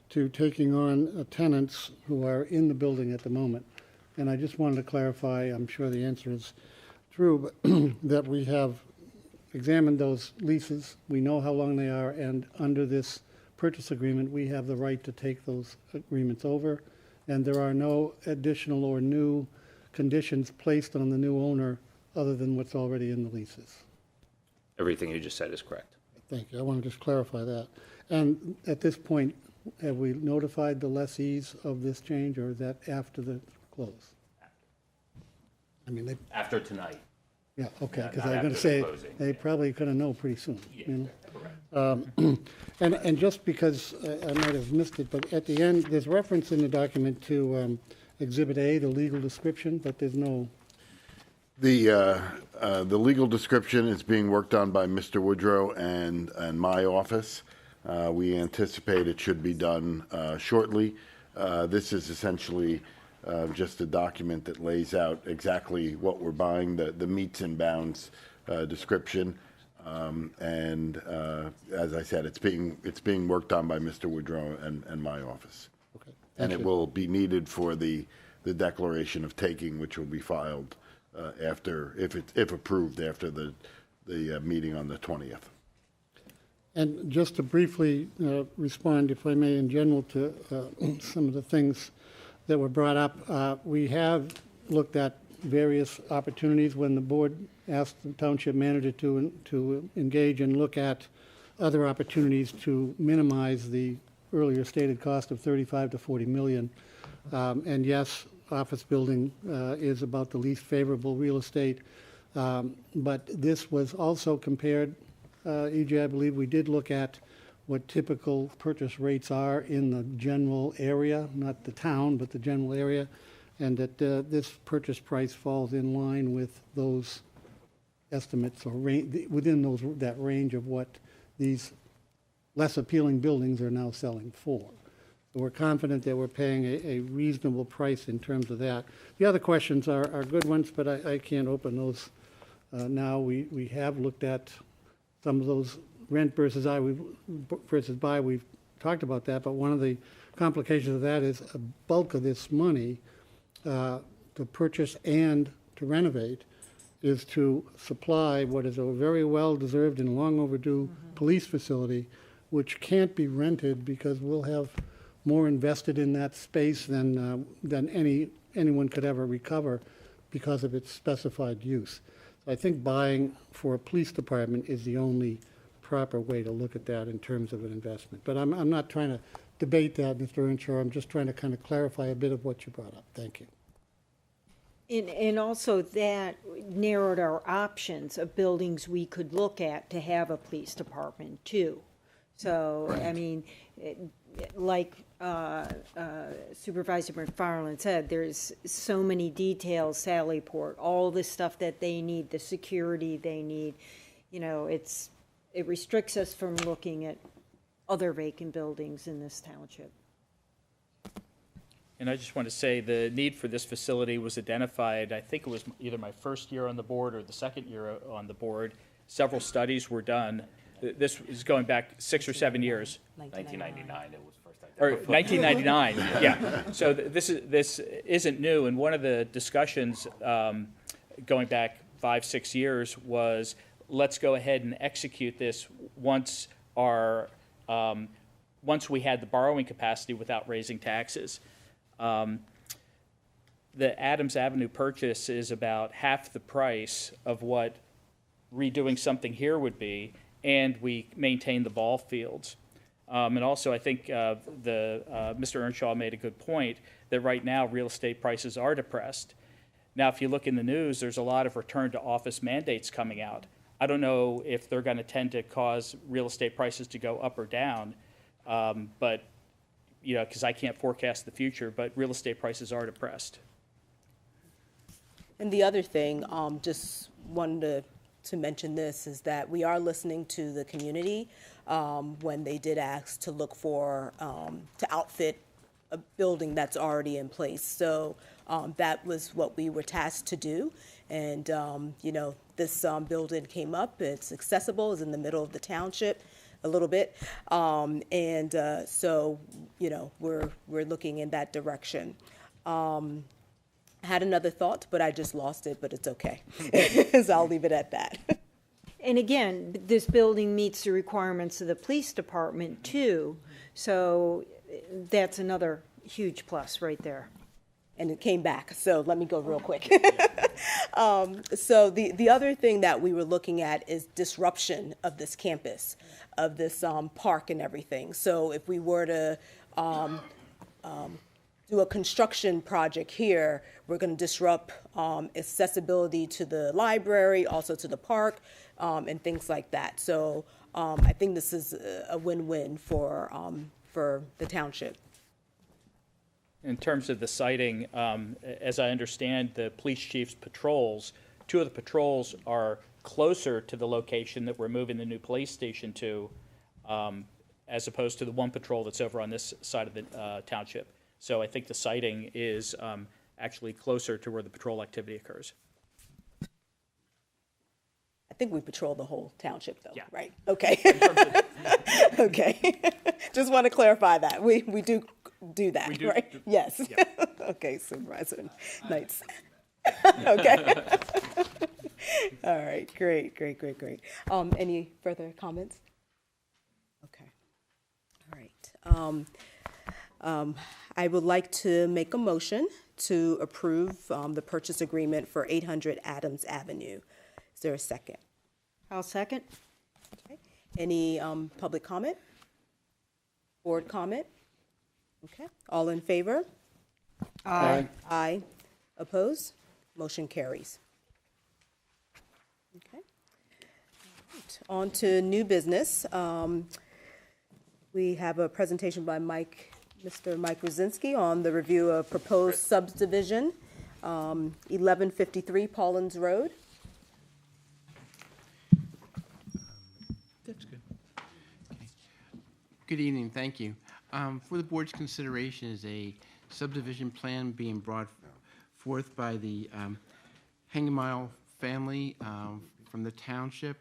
to taking on tenants who are in the building at the moment. And I just wanted to clarify, I'm sure the answer is true, but that we have examined those leases, we know how long they are, and under this purchase agreement, we have the right to take those agreements over, and there are no additional or new conditions placed on the new owner other than what's already in the leases. Everything you just said is correct. Thank you. I want to just clarify that. And at this point, have we notified the lessees of this change, or is that after the close? I mean, After tonight. yeah, okay, because not I was going to after the say, closing, they probably going to know pretty soon. Yeah, You know? And just because I might have missed it, but at the end, there's reference in the document to Exhibit A, the legal description, but there's no. The legal description is being worked on by Mr. Woodrow and my office. We anticipate it should be done shortly. This is essentially just a document that lays out exactly what we're buying, the meets and bounds description. And as I said, it's being worked on by Mr. Woodrow and my office. Okay. And it will be needed for the declaration of taking, which will be filed after, if approved, after the meeting on the 20th. And just to briefly respond, if I may, in general, to some of the things that were brought up, we have looked at various opportunities when the board asked the township manager to engage and look at other opportunities to minimize the earlier stated cost of 35 to 40 million. And yes, office building is about the least favorable real estate, but this was also compared. EJ, I believe we did look at what typical purchase rates are in the general area, not the town, but the general area, and that this purchase price falls in line with those estimates or within that range of what these less appealing buildings are now selling for. So we're confident that we're paying a reasonable price in terms of that. The other questions are good ones, but I can't open those now. We have looked at some of those rent versus buy. We've talked about that, but one of the complications of that is a bulk of this money to purchase and to renovate is to supply what is a very well-deserved and long overdue police facility, which can't be rented because we'll have more invested in that space than anyone could ever recover because of its specified use. So I think buying for a police department is the only proper way to look at that in terms of an investment. But I'm not trying to debate that, Mr. Earnshaw. I'm just trying to kind of clarify a bit of what you brought up. Thank you. And also that narrowed our options of buildings we could look at to have a police department too. So, I mean, like Supervisor McFarland said, there's so many details, Sallyport, all the stuff that they need, the security they need. You know, it restricts us from looking at other vacant buildings in this township. And I just want to say the need for this facility was identified, I think it was either my first year on the board or the second year on the board. Several studies were done. This is going back 6 or 7 years. 1999, it was first Or identified. 1999, yeah. So this isn't new, and one of the discussions going back 5, 6 years was, let's go ahead and execute this once we had the borrowing capacity without raising taxes. The Adams Avenue purchase is about half the price of what redoing something here would be, and we maintain the ball fields. And also, I think Mr. Earnshaw made a good point that right now real estate prices are depressed. Now, if you look in the news, there's a lot of return to office mandates coming out. I don't know if they're going to tend to cause real estate prices to go up or down, but you know, because I can't forecast the future, but real estate prices are depressed. And the other thing, just wanted to mention this, is that we are listening to the community when they did ask to look for, to outfit a building that's already in place. So that was what we were tasked to do. And, you know, this building came up, it's accessible, it's in the middle of the township a little bit. So, you know, we're looking in that direction. I had another thought, but I just lost it, but it's okay. So I'll leave it at that. And again, this building meets the requirements of the police department too. So that's another huge plus right there. And it came back, so let me go real quick. So the other thing that we were looking at is disruption of this campus, of this park and everything. So if we were to do a construction project here, we're going to disrupt accessibility to the library, also to the park, and things like that. So I think this is a win-win for the township. In terms of the siting, as I understand the police chief's patrols, 2 of the patrols are closer to the location that we're moving the new police station to, as opposed to the 1 patrol that's over on this side of the township. So I think the siting is actually closer to where the patrol activity occurs. I think we patrol the whole township, though, yeah. Right? Okay. Okay. Just want to clarify that. We do that, we do, right? Yes. Yeah. Okay, Supervisor Knights. Okay. All right, great. Any further comments? Okay. All right. I would like to make a motion to approve the purchase agreement for 800 Adams Avenue. Is there a second? I'll second. Okay. Any public comment? Board comment? Okay. All in favor? Aye. Aye. Opposed? Motion carries. Okay. All right. On to new business. We have a presentation by Mr. Mike Rosinski on the review of proposed subdivision, 1153 Paulins Road. That's good. Okay. Good evening, thank you. For the board's consideration is a subdivision plan being brought forth by the Hengemile family from the township.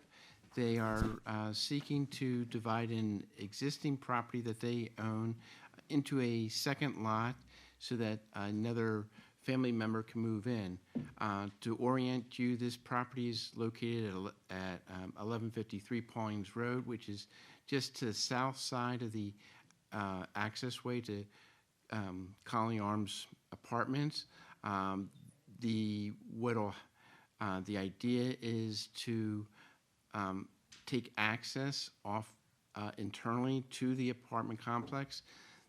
They are seeking to divide an existing property that they own into a second lot so that another family member can move in. To orient you, this property is located at 1153 Paulins Road, which is just to the south side of the access way to Colony Arms Apartments. The idea is to take access off internally to the apartment complex.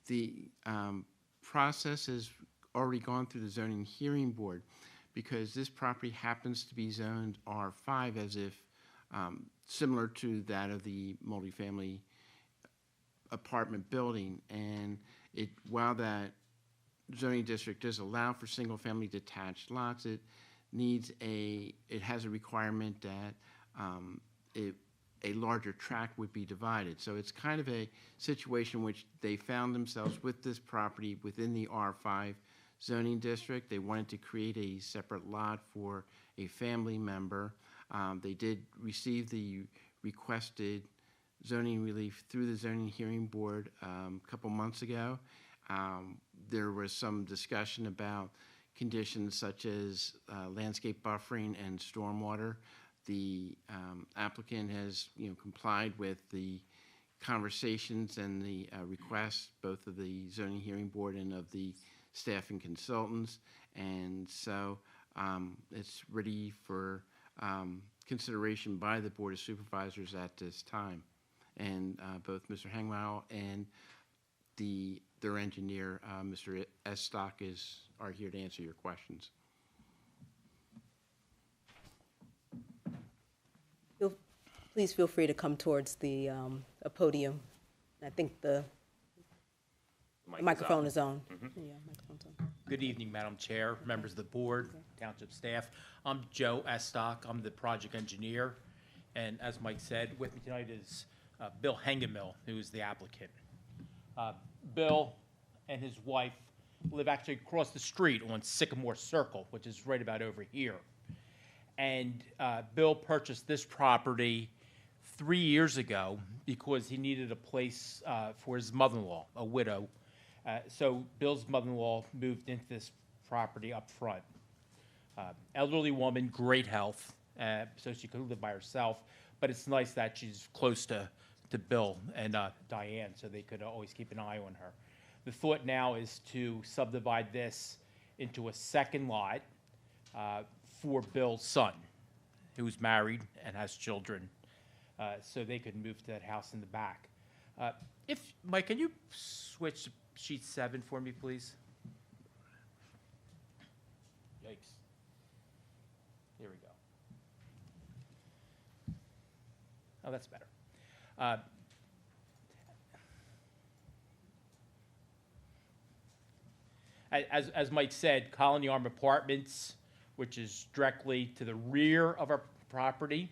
The process has already gone through the zoning hearing board because this property happens to be zoned R5 as if similar to that of the multifamily apartment building, and while that zoning district does allow for single-family detached lots, it has a requirement that a larger tract would be divided. So it's kind of a situation in which they found themselves with this property within the R5 zoning district. They wanted to create a separate lot for a family member. They did receive the requested zoning relief through the zoning hearing board a couple months ago. There was some discussion about conditions such as landscape buffering and stormwater. The applicant has, complied with the conversations and the requests, both of the zoning hearing board and of the staff and consultants, and so it's ready for consideration by the Board of Supervisors at this time. And both Mr. Hangmile and their engineer, Mr. Estock, are here to answer your questions. Please feel free to come towards the podium. I think the microphone is on. Yeah, microphone's on. Good evening, Madam Chair, members of the board, township staff. I'm Joe Estock. I'm the project engineer. And as Mike said, with me tonight is Bill Hengemill, who is the applicant. Bill and his wife live actually across the street on Sycamore Circle, which is right about over here. And Bill purchased this property 3 years ago because he needed a place for his mother-in-law, a widow. So Bill's mother-in-law moved into this property up front. Elderly woman, great health, so she could live by herself. But it's nice that she's close to Bill and Diane, so they could always keep an eye on her. The thought now is to subdivide this into a second lot for Bill's son, who's married and has children, so they could move to that house in the back. Mike, can you switch to sheet 7 for me, please? Yikes. Here we go. Oh, that's better. As Mike said, Colony Arm Apartments, which is directly to the rear of our property,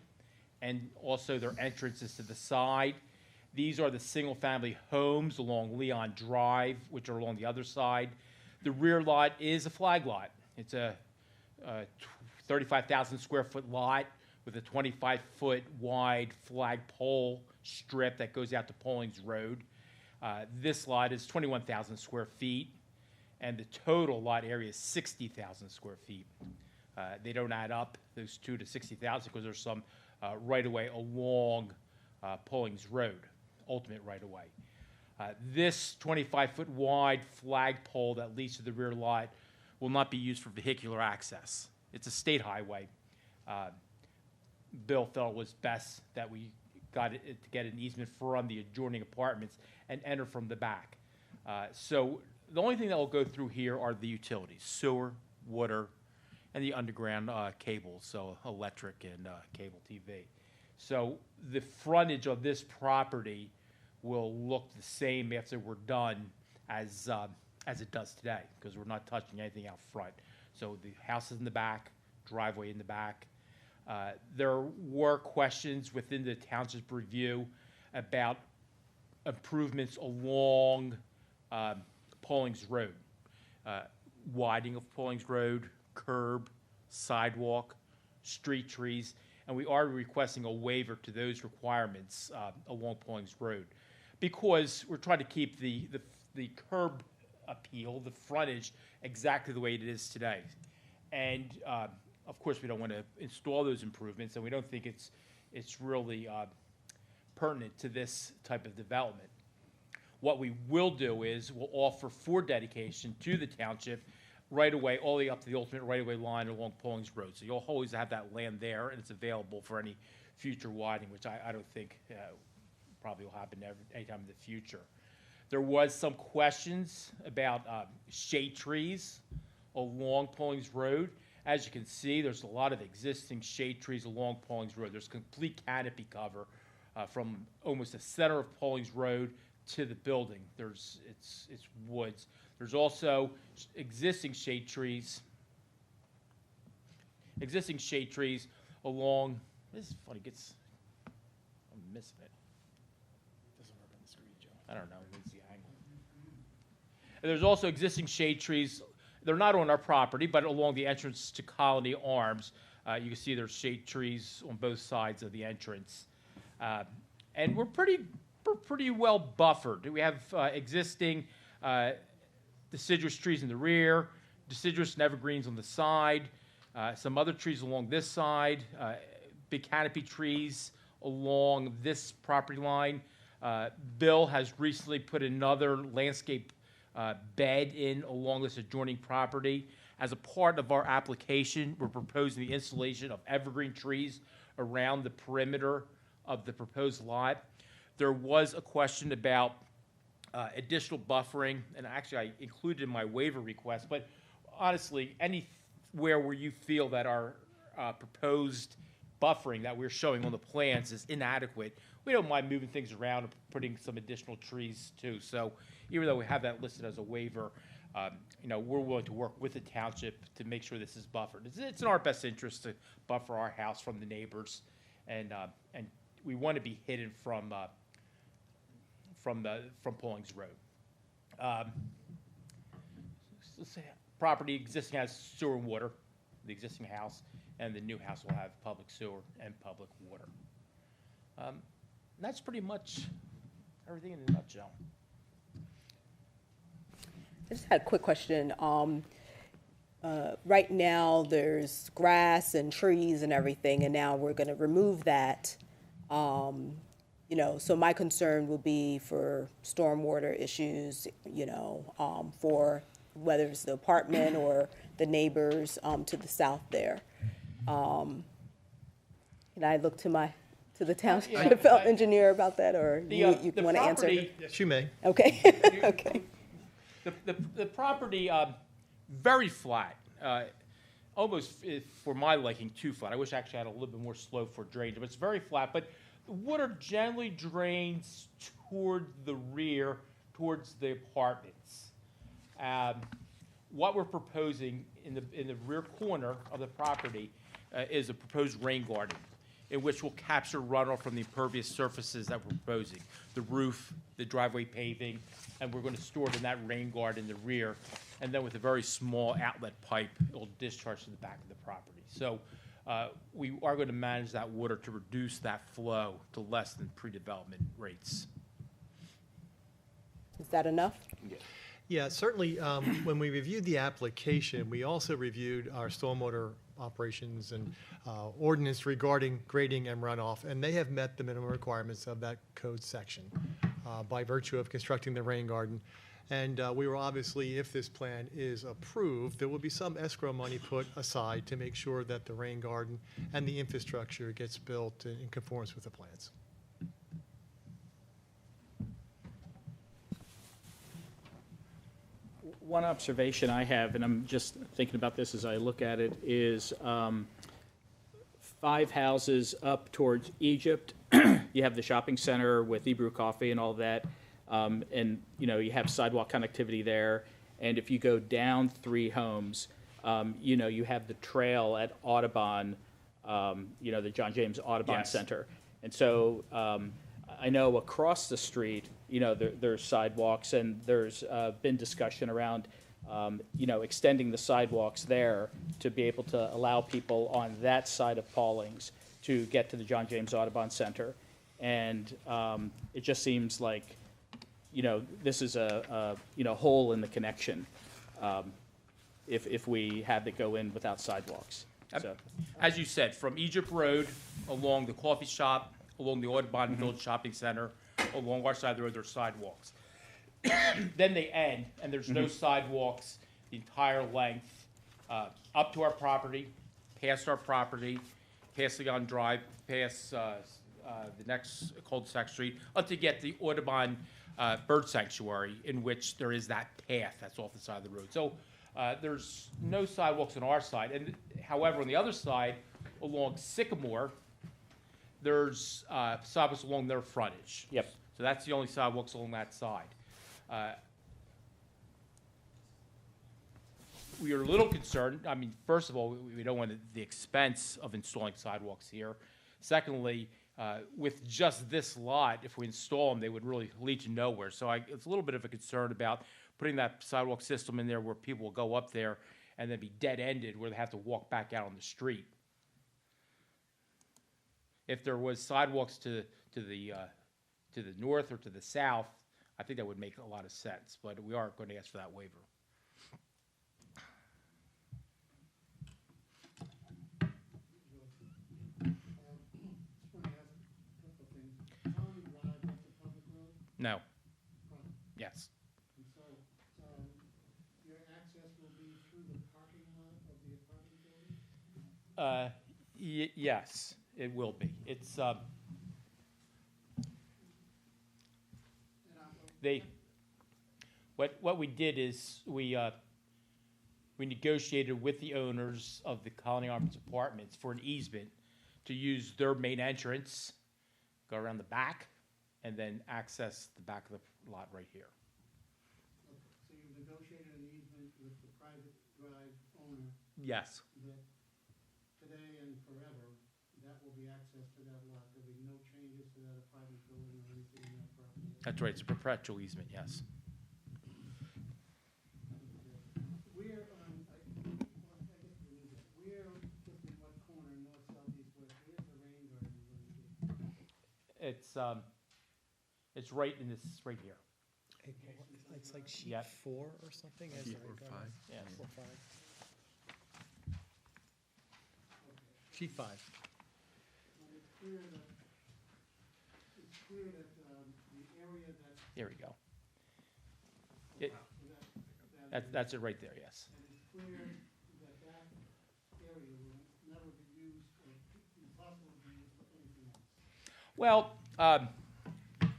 and also their entrances to the side. These are the single-family homes along Leon Drive, which are along the other side. The rear lot is a flag lot. It's a 35,000 square foot lot with a 25-foot wide flagpole strip that goes out to Paulings Road. This lot is 21,000 square feet, and the total lot area is 60,000 square feet. They don't add up, those two, to 60,000 because there's some right-of-way along Paulings Road, ultimate right-of-way. This 25-foot wide flagpole that leads to the rear lot will not be used for vehicular access. It's a state highway. Bill felt it was best that we got it to get an easement from the adjoining apartments and enter from the back. So the only thing that will go through here are the utilities, sewer, water, and the underground cables, so electric and cable TV. So the frontage of this property will look the same after we're done as it does today, because we're not touching anything out front. So the house is in the back, driveway in the back. There were questions within the township review about improvements along Paulings Road, widening of Paulings Road, curb, sidewalk, street trees, and we are requesting a waiver to those requirements along Paulings Road, because we're trying to keep the curb appeal, the frontage, exactly the way it is today. And of course, we don't want to install those improvements, and we don't think it's really pertinent to this type of development. What we will do is we'll offer for dedication to the township right away, all the way up to the ultimate right-of-way line along Paulings Road. So you'll always have that land there, and it's available for any future widening, which I don't think probably will happen anytime in the future. There was some questions about shade trees along Paulings Road. As you can see, there's a lot of existing shade trees along Paulings Road. There's complete canopy cover from almost the center of Paulings Road to the building. It's woods. There's also existing shade trees. Existing shade trees along. This is funny. I'm missing it. Doesn't work on the screen, Joe. I don't know. It's the angle. And there's also existing shade trees. They're not on our property, but along the entrance to Colony Arms. You can see there's shade trees on both sides of the entrance. And we're pretty well buffered. We have existing deciduous trees in the rear, deciduous and evergreens on the side, some other trees along this side, big canopy trees along this property line. Bill has recently put another landscape bed in along this adjoining property. As a part of our application, we're proposing the installation of evergreen trees around the perimeter of the proposed lot. There was a question about additional buffering, and actually I included in my waiver request, but honestly, anywhere where you feel that our proposed buffering that we're showing on the plans is inadequate, we don't mind moving things around and putting some additional trees too. So even though we have that listed as a waiver, we're willing to work with the township to make sure this is buffered. It's in our best interest to buffer our house from the neighbors, and we want to be hidden from Paulings Road. Property existing has sewer and water, the existing house, and the new house will have public sewer and public water. That's pretty much everything in a nutshell. I just had a quick question. Right now, there's grass and trees and everything, and now we're going to remove that. So my concern will be for stormwater issues, for whether it's the apartment or the neighbors to the south there. Can I look to the township engineer about that, or you want to answer? Yes, you may. Okay. Okay. The property, very flat, almost for my liking too flat. I wish I actually had a little bit more slope for drainage, but it's very flat. But the water generally drains toward the rear, towards the apartments. What we're proposing in the rear corner of the property is a proposed rain garden, in which we'll capture runoff from the impervious surfaces that we're proposing, the roof, the driveway paving, and we're going to store it in that rain garden in the rear, and then with a very small outlet pipe, it will discharge to the back of the property. So we are going to manage that water to reduce that flow to less than pre-development rates. Is that enough? Yeah, certainly, when we reviewed the application, we also reviewed our stormwater operations and ordinance regarding grading and runoff, and they have met the minimum requirements of that code section by virtue of constructing the rain garden. And we will obviously, if this plan is approved, there will be some escrow money put aside to make sure that the rain garden and the infrastructure gets built in conformance with the plans. One observation I have, and I'm just thinking about this as I look at it, is 5 houses up towards Egypt. You have the shopping center with Ebrew Coffee and all that, and you have sidewalk connectivity there. And if you go down 3 homes, you have the trail at Audubon, the John James Audubon Center. And so I know across the street, there's sidewalks, and there's been discussion around, extending the sidewalks there to be able to allow people on that side of Paulings to get to the John James Audubon Center. And it just seems like, this is a hole in the connection if we had to go in without sidewalks. So. As you said, from Egypt Road, along the coffee shop, along the Audubon Village Shopping Center, along our side of the road, there's sidewalks. Then they end, and there's no sidewalks the entire length up to our property, past our property, past Leon Drive, past the next cul-de-sac street, up to get the Audubon Bird Sanctuary, in which there is that path that's off the side of the road. So there's no sidewalks on our side. And however, on the other side, along Sycamore, there's sidewalks along their frontage. Yep. So that's the only sidewalks along that side. We are a little concerned, I mean, first of all, we don't want the expense of installing sidewalks here. Secondly, with just this lot, if we install them, they would really lead to nowhere. So it's a little bit of a concern about putting that sidewalk system in there where people will go up there and then be dead-ended, where they have to walk back out on the street. If there was sidewalks to the north or to the south, I think that would make a lot of sense, but we are going to ask for that waiver. No. Yes. And so, your access will be through the parking lot of the apartment building? Yes, it will be. It's, what we did is we negotiated with the owners of the Colony Arms Apartments for an easement to use their main entrance, go around the back, and then access the back of the lot right here. So you negotiated an easement with the private drive owner? Yes. That today and forever, that will be access to that lot. There'll be no changes to that apartment building or anything in that property? That's right, it's a perpetual easement, yes. Where on, where, just in what corner, north, south, east, west, where's the rain garden going to be? It's right in this, right here. It's like sheet Yep. 4 or something? as Sheet I got it. 5. Yes. 4, 5. Sheet 5. It's clear that, the area that. There we go. That's it right there, yes. And it's clear that that area will never be used or impossible to be used for anything else. Well,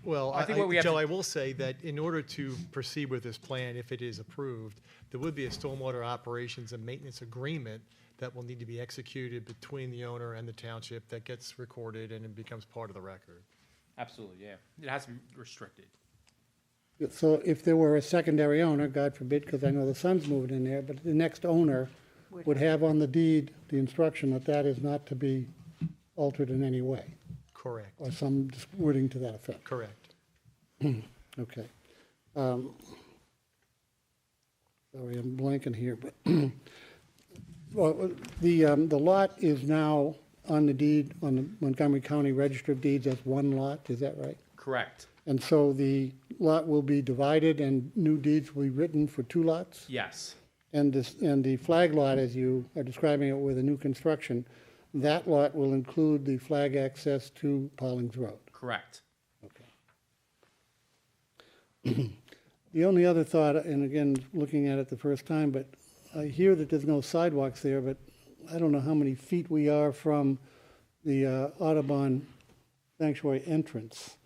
Well, I think what we have Joe, to- I will say that in order to proceed with this plan, if it is approved, there would be a stormwater operations and maintenance agreement that will need to be executed between the owner and the township that gets recorded and it becomes part of the record. Absolutely, yeah. It has to be restricted. So if there were a secondary owner, God forbid, because I know the son's moving in there, but the next owner would have on the deed the instruction that that is not to be altered in any way, Correct. or some wording to that effect. Correct. Okay. Sorry, I'm blanking here, but, well, the lot is now on the deed, on the Montgomery County Register of Deeds as one lot, is that right? Correct. And so the lot will be divided and new deeds will be written for two lots? Yes. And this, and the flag lot, as you are describing it with a new construction, that lot will include the flag access to Paulings Road? Correct. The only other thought, and again, looking at it the first time, but I hear that there's no sidewalks there, but I don't know how many feet we are from the Audubon Sanctuary entrance.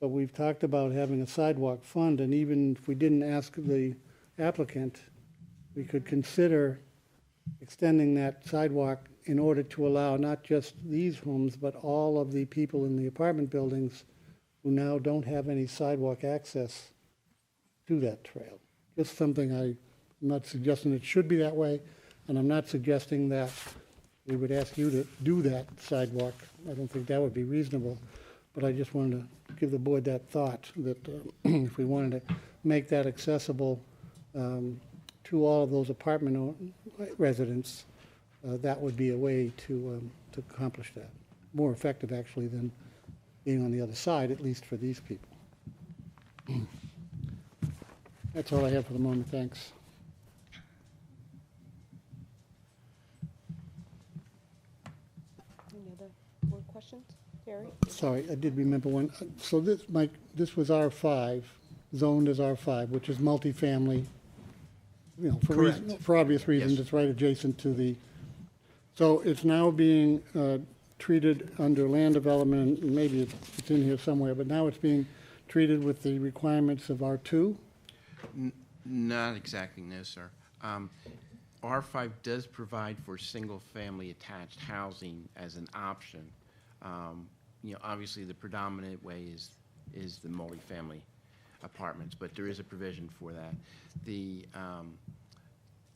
But we've talked about having a sidewalk fund, and even if we didn't ask the applicant, we could consider extending that sidewalk in order to allow not just these homes, but all of the people in the apartment buildings who now don't have any sidewalk access to that trail. Just something I'm not suggesting it should be that way, and I'm not suggesting that we would ask you to do that sidewalk. I don't think that would be reasonable, but I just wanted to give the board that thought, that if we wanted to make that accessible to all of those apartment residents, that would be a way to accomplish that. More effective, actually, than being on the other side, at least for these people. That's all I have for the moment, thanks. Any other board questions? Terry? Sorry, I did remember one. So this, Mike, this was R5, zoned as R5, which is multifamily, you know, for obvious reasons, Yes. it's right adjacent to the, so it's now being treated under land development, and maybe it's in here somewhere, but now it's being treated with the requirements of R2? Not exactly, no, sir. R5 does provide for single-family attached housing as an option. You know, obviously, the predominant way is is the multifamily apartments, but there is a provision for that. The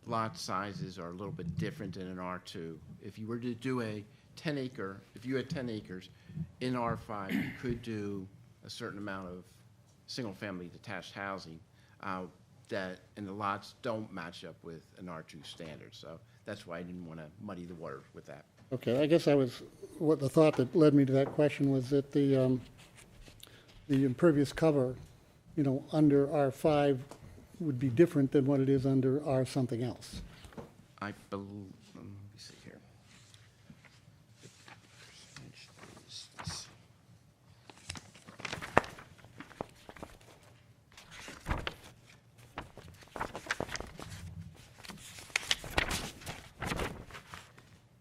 lot sizes are a little bit different in an R2. If you were to do a 10 acre, if you had 10 acres, in R5, you could do a certain amount of single-family detached housing and the lots don't match up with an R2 standard. So that's why I didn't want to muddy the water with that. Okay, I guess what the thought that led me to that question was that the impervious cover, under R5 would be different than what it is under R something else. I believe, let me see here.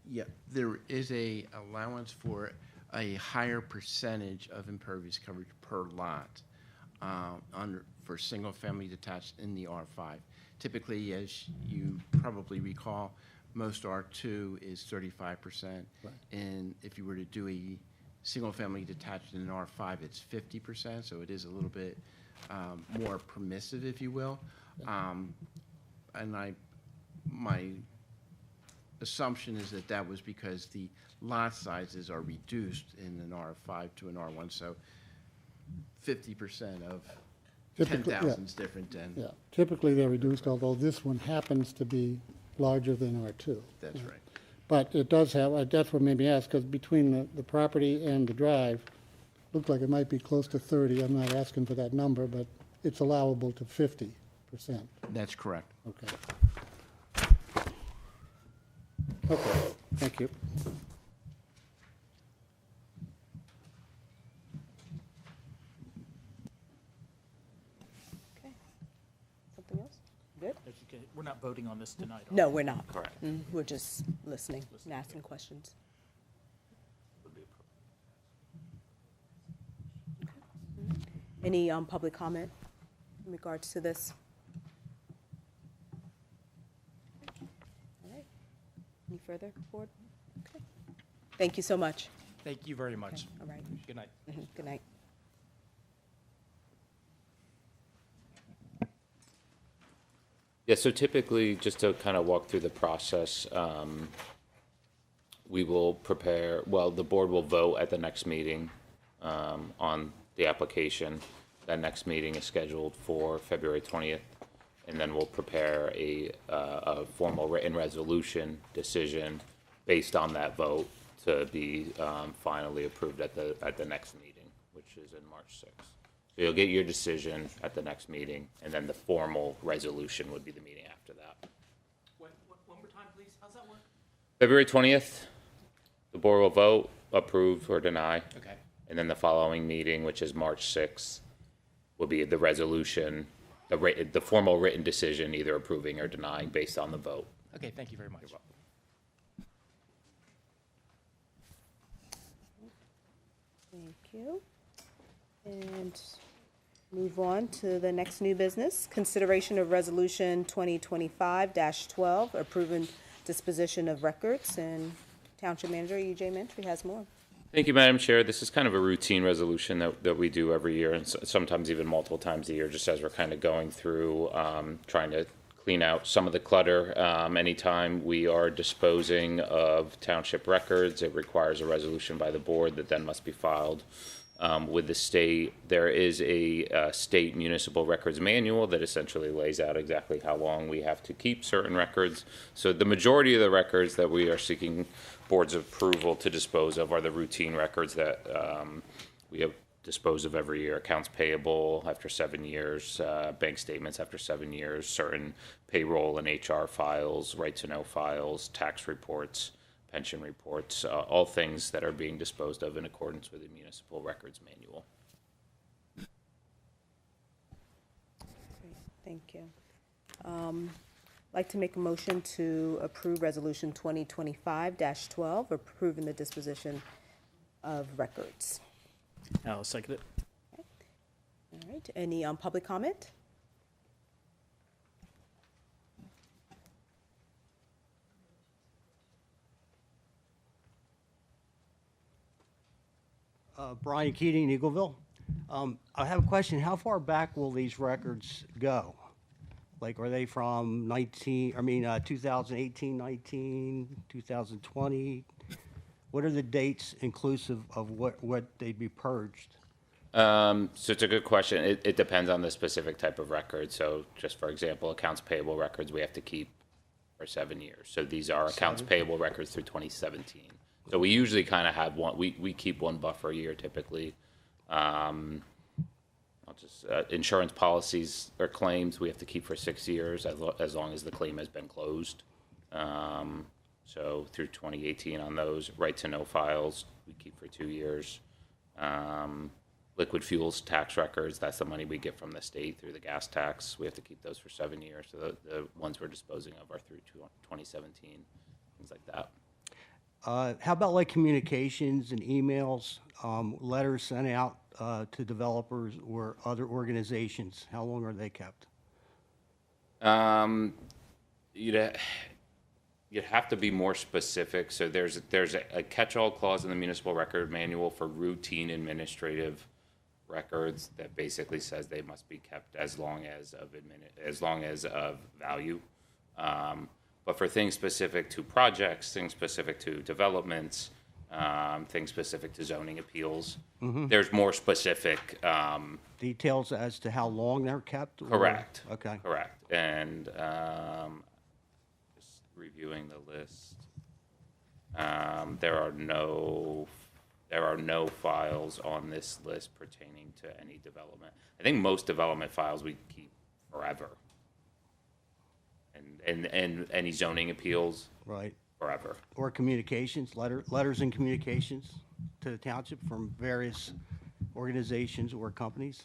Yeah, there is a allowance for a higher percentage of impervious coverage per lot for single-family detached in the R5. Typically, as you probably recall, most R2 is 35%. Right. And if you were to do a single-family detached in an R5, it's 50%, so it is a little bit more permissive, if you will. And my assumption is that was because the lot sizes are reduced in an R5 to an R1, so 50% of 10,000 is different than. Yeah, typically they're reduced, although this one happens to be larger than R2. That's right. But it does have, that's what made me ask, because between the property and the drive, looked like it might be close to 30. I'm not asking for that number, but it's allowable to 50%. That's correct. Okay. Okay, thank you. Okay. Something else? Good? We're not voting on this tonight, are No, we? we're not. Correct. We're just listening and asking questions. Okay. Any public comment in regards to this? All right. Any further, board? Okay. Thank you so much. Thank you very much. All right. Good night. Good night. Yeah, so typically, just to kind of walk through the process, we will prepare, well, the board will vote at the next meeting on the application. That next meeting is scheduled for February 20th, and then we'll prepare a formal written resolution decision based on that vote to be finally approved at the next meeting, which is in March 6th. So you'll get your decision at the next meeting, and then the formal resolution would be the meeting after that. One more time, please. How's that work? February 20th, the board will vote, approve or deny. Okay. And then the following meeting, which is March 6th, will be the resolution, the formal written decision, either approving or denying based on the vote. Okay, thank you very much. Thank you. And move on to the next new business. Consideration of Resolution 2025-12, approving disposition of records. And Township Manager E.J. Mantry has more. Thank you, Madam Chair. This is kind of a routine resolution that we do every year, and sometimes even multiple times a year, just as we're kind of going through, trying to clean out some of the clutter. Anytime we are disposing of township records, it requires a resolution by the board that then must be filed with the state. There is a state municipal records manual that essentially lays out exactly how long we have to keep certain records. So the majority of the records that we are seeking board's approval to dispose of are the routine records that we have disposed of every year. Accounts payable after 7 years, bank statements after 7 years, certain payroll and HR files, right-to-know files, tax reports, pension reports, all things that are being disposed of in accordance with the municipal records manual. Great, thank you. I'd like to make a motion to approve Resolution 2025-12, approving the disposition of records. I'll second it. Okay. All right, any public comment? Brian Keating, Eagleville. I have a question. How far back will these records go? Like, are they from 2018, 19, 2020? What are the dates inclusive of what they'd be purged? So it's a good question. It depends on the specific type of record. So just for example, accounts payable records we have to keep for 7 years. So these are accounts payable records through 2017. So we usually kind of have one, we keep one buffer a year typically. Insurance policies or claims we have to keep for 6 years as long as the claim has been closed. So through 2018 on those, right to know files we keep for 2 years. Liquid fuels tax records, that's the money we get from the state through the gas tax. We have to keep those for 7 years. So the ones we're disposing of are through 2017, things like that. How about like communications and emails, letters sent out to developers or other organizations? How long are they kept? You'd have to be more specific. So there's a catch-all clause in the municipal record manual for routine administrative records that basically says they must be kept as long as of value. But for things specific to projects, things specific to developments, things specific to zoning appeals, there's more specific details as to how long they're kept? Correct. Okay. Correct. And just reviewing the list, there are no files on this list pertaining to any development. I think most development files we keep forever. And any zoning appeals, right, forever. Or communications, letters and communications to the township from various organizations or companies?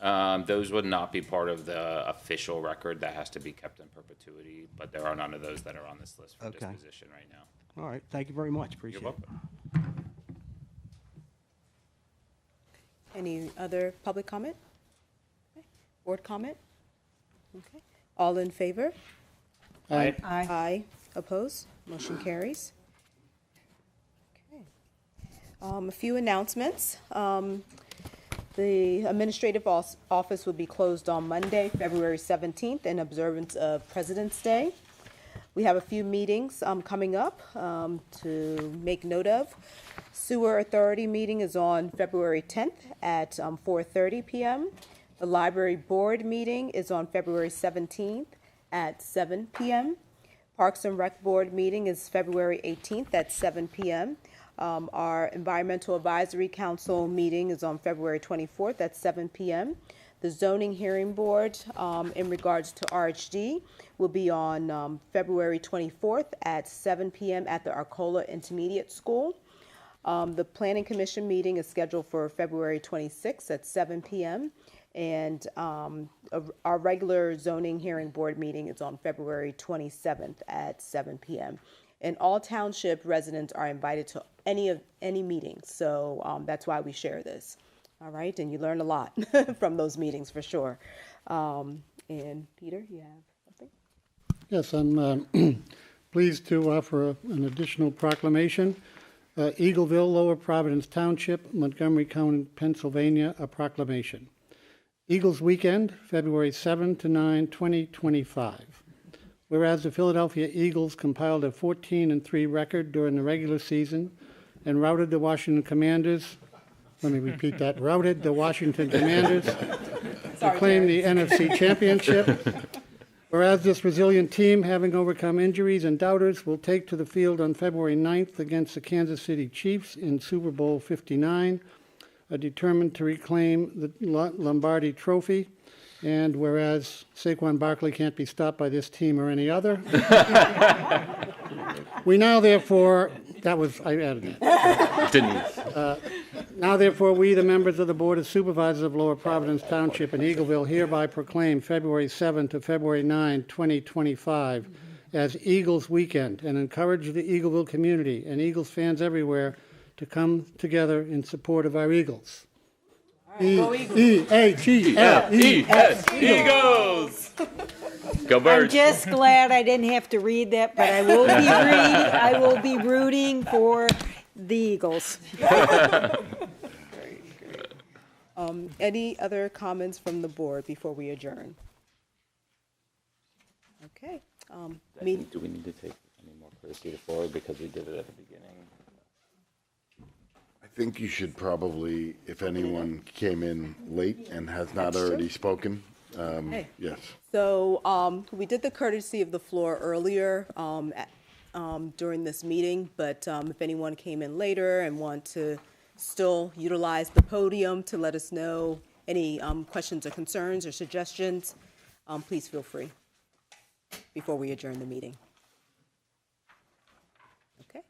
Those would not be part of the official record. That has to be kept in perpetuity, but there are none of those that are on this list for disposition right now. All right, thank you very much, appreciate You're it. welcome. Any other public comment? Okay. Board comment? Okay. All in favor? Aye. Aye. Opposed? Motion carries. Okay. A few announcements. The administrative office will be closed on Monday, February 17th, in observance of President's Day. We have a few meetings coming up to make note of. Sewer Authority meeting is on February 10th at 4:30 p.m. The Library Board meeting is on February 17th at 7 p.m. Parks and Rec Board meeting is February 18th at 7 p.m. Our Environmental Advisory Council meeting is on February 24th at 7 p.m. The Zoning Hearing Board in regards to RHD will be on February 24th at 7 p.m. at the Arcola Intermediate School. The Planning Commission meeting is scheduled for February 26th at 7 p.m. And our regular Zoning Hearing Board meeting is on February 27th at 7 p.m. And all township residents are invited to any meetings, so that's why we share this. All right, and you learn a lot from those meetings for sure. And Peter, you have something? Yes, I'm pleased to offer an additional proclamation. Eagleville, Lower Providence Township, Montgomery County, Pennsylvania, a proclamation. Eagles Weekend, February 7 to 9, 2025. Whereas the Philadelphia Eagles compiled a 14-3 record during the regular season and routed the Washington Commanders, let me repeat that, routed the Washington Commanders to claim the NFC Championship. Whereas this resilient team, having overcome injuries and doubters, will take to the field on February 9th against the Kansas City Chiefs in Super Bowl 59, determined to reclaim the Lombardi Trophy. And whereas Saquon Barkley can't be stopped by this team or any other, we now therefore, I added that. Didn't. Now therefore, we, the members of the Board of Supervisors of Lower Providence Township in Eagleville, hereby proclaim February 7 to February 9, 2025 as Eagles Weekend and encourage the Eagleville community and Eagles fans everywhere to come together in support of our Eagles. E-A-G-L-E-S. Eagles! Go Birds. I'm just glad I didn't have to read that, but I will be rooting for the Eagles. Any other comments from the board before we adjourn? Okay. Do we need to take any more courtesy to floor because we did it at the beginning? I think you should probably, if anyone came in late and has not That's true. already spoken, Okay. yes. So we did the courtesy of the floor earlier during this meeting, but if anyone came in later and want to still utilize the podium to let us know any questions or concerns or suggestions, please feel free before we adjourn the meeting. Okay.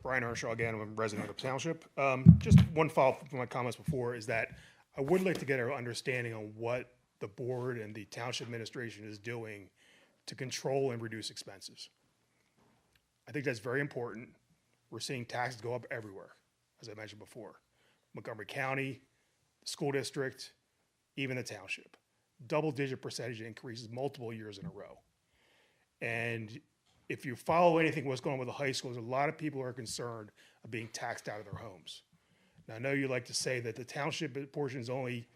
Brian Earnshaw again, I'm a resident of the township. Just one follow-up from my comments before is that I would like to get an understanding on what the board and the township administration is doing to control and reduce expenses. I think that's very important. We're seeing taxes go up everywhere, as I mentioned before. Montgomery County, the school district, even the township. Double-digit percentage increases multiple years in a row. And if you follow anything what's going on with the high schools, a lot of people are concerned of being taxed out of their homes. Now, I know you like to say that the township portion is only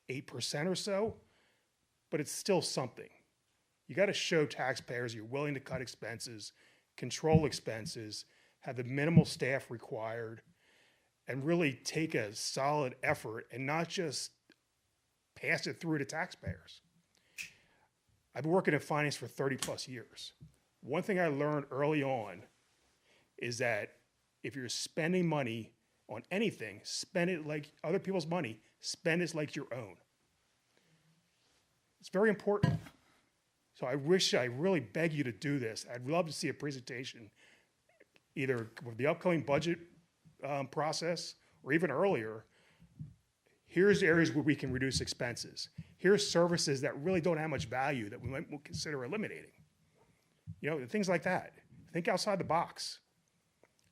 8% or so, but it's still something. You got to show taxpayers you're willing to cut expenses, control expenses, have the minimal staff required, and really take a solid effort and not just pass it through to taxpayers. I've been working in finance for 30 plus years. One thing I learned early on is that if you're spending money on anything, spend it like other people's money, spend it like your own. It's very important. So I really beg you to do this. I'd love to see a presentation, either with the upcoming budget process or even earlier. Here's areas where we can reduce expenses. Here's services that really don't have much value that we might consider eliminating. You know, things like that. Think outside the box.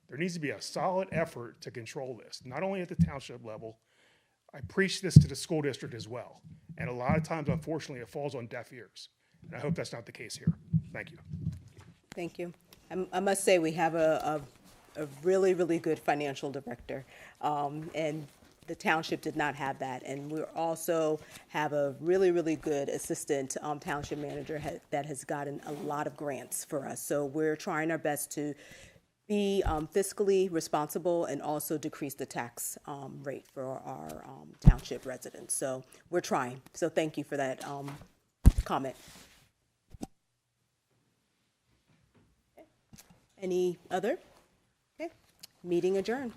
There needs to be a solid effort to control this, not only at the township level. I preach this to the school district as well. And a lot of times, unfortunately, it falls on deaf ears. And I hope that's not the case here. Thank you. Thank you. I must say we have a really, really good financial director. And the township did not have that. And we also have a really, really good assistant township manager that has gotten a lot of grants for us. So we're trying our best to be fiscally responsible and also decrease the tax rate for our township residents. So we're trying. So thank you for that comment. Okay. Any other? Okay. Meeting adjourned.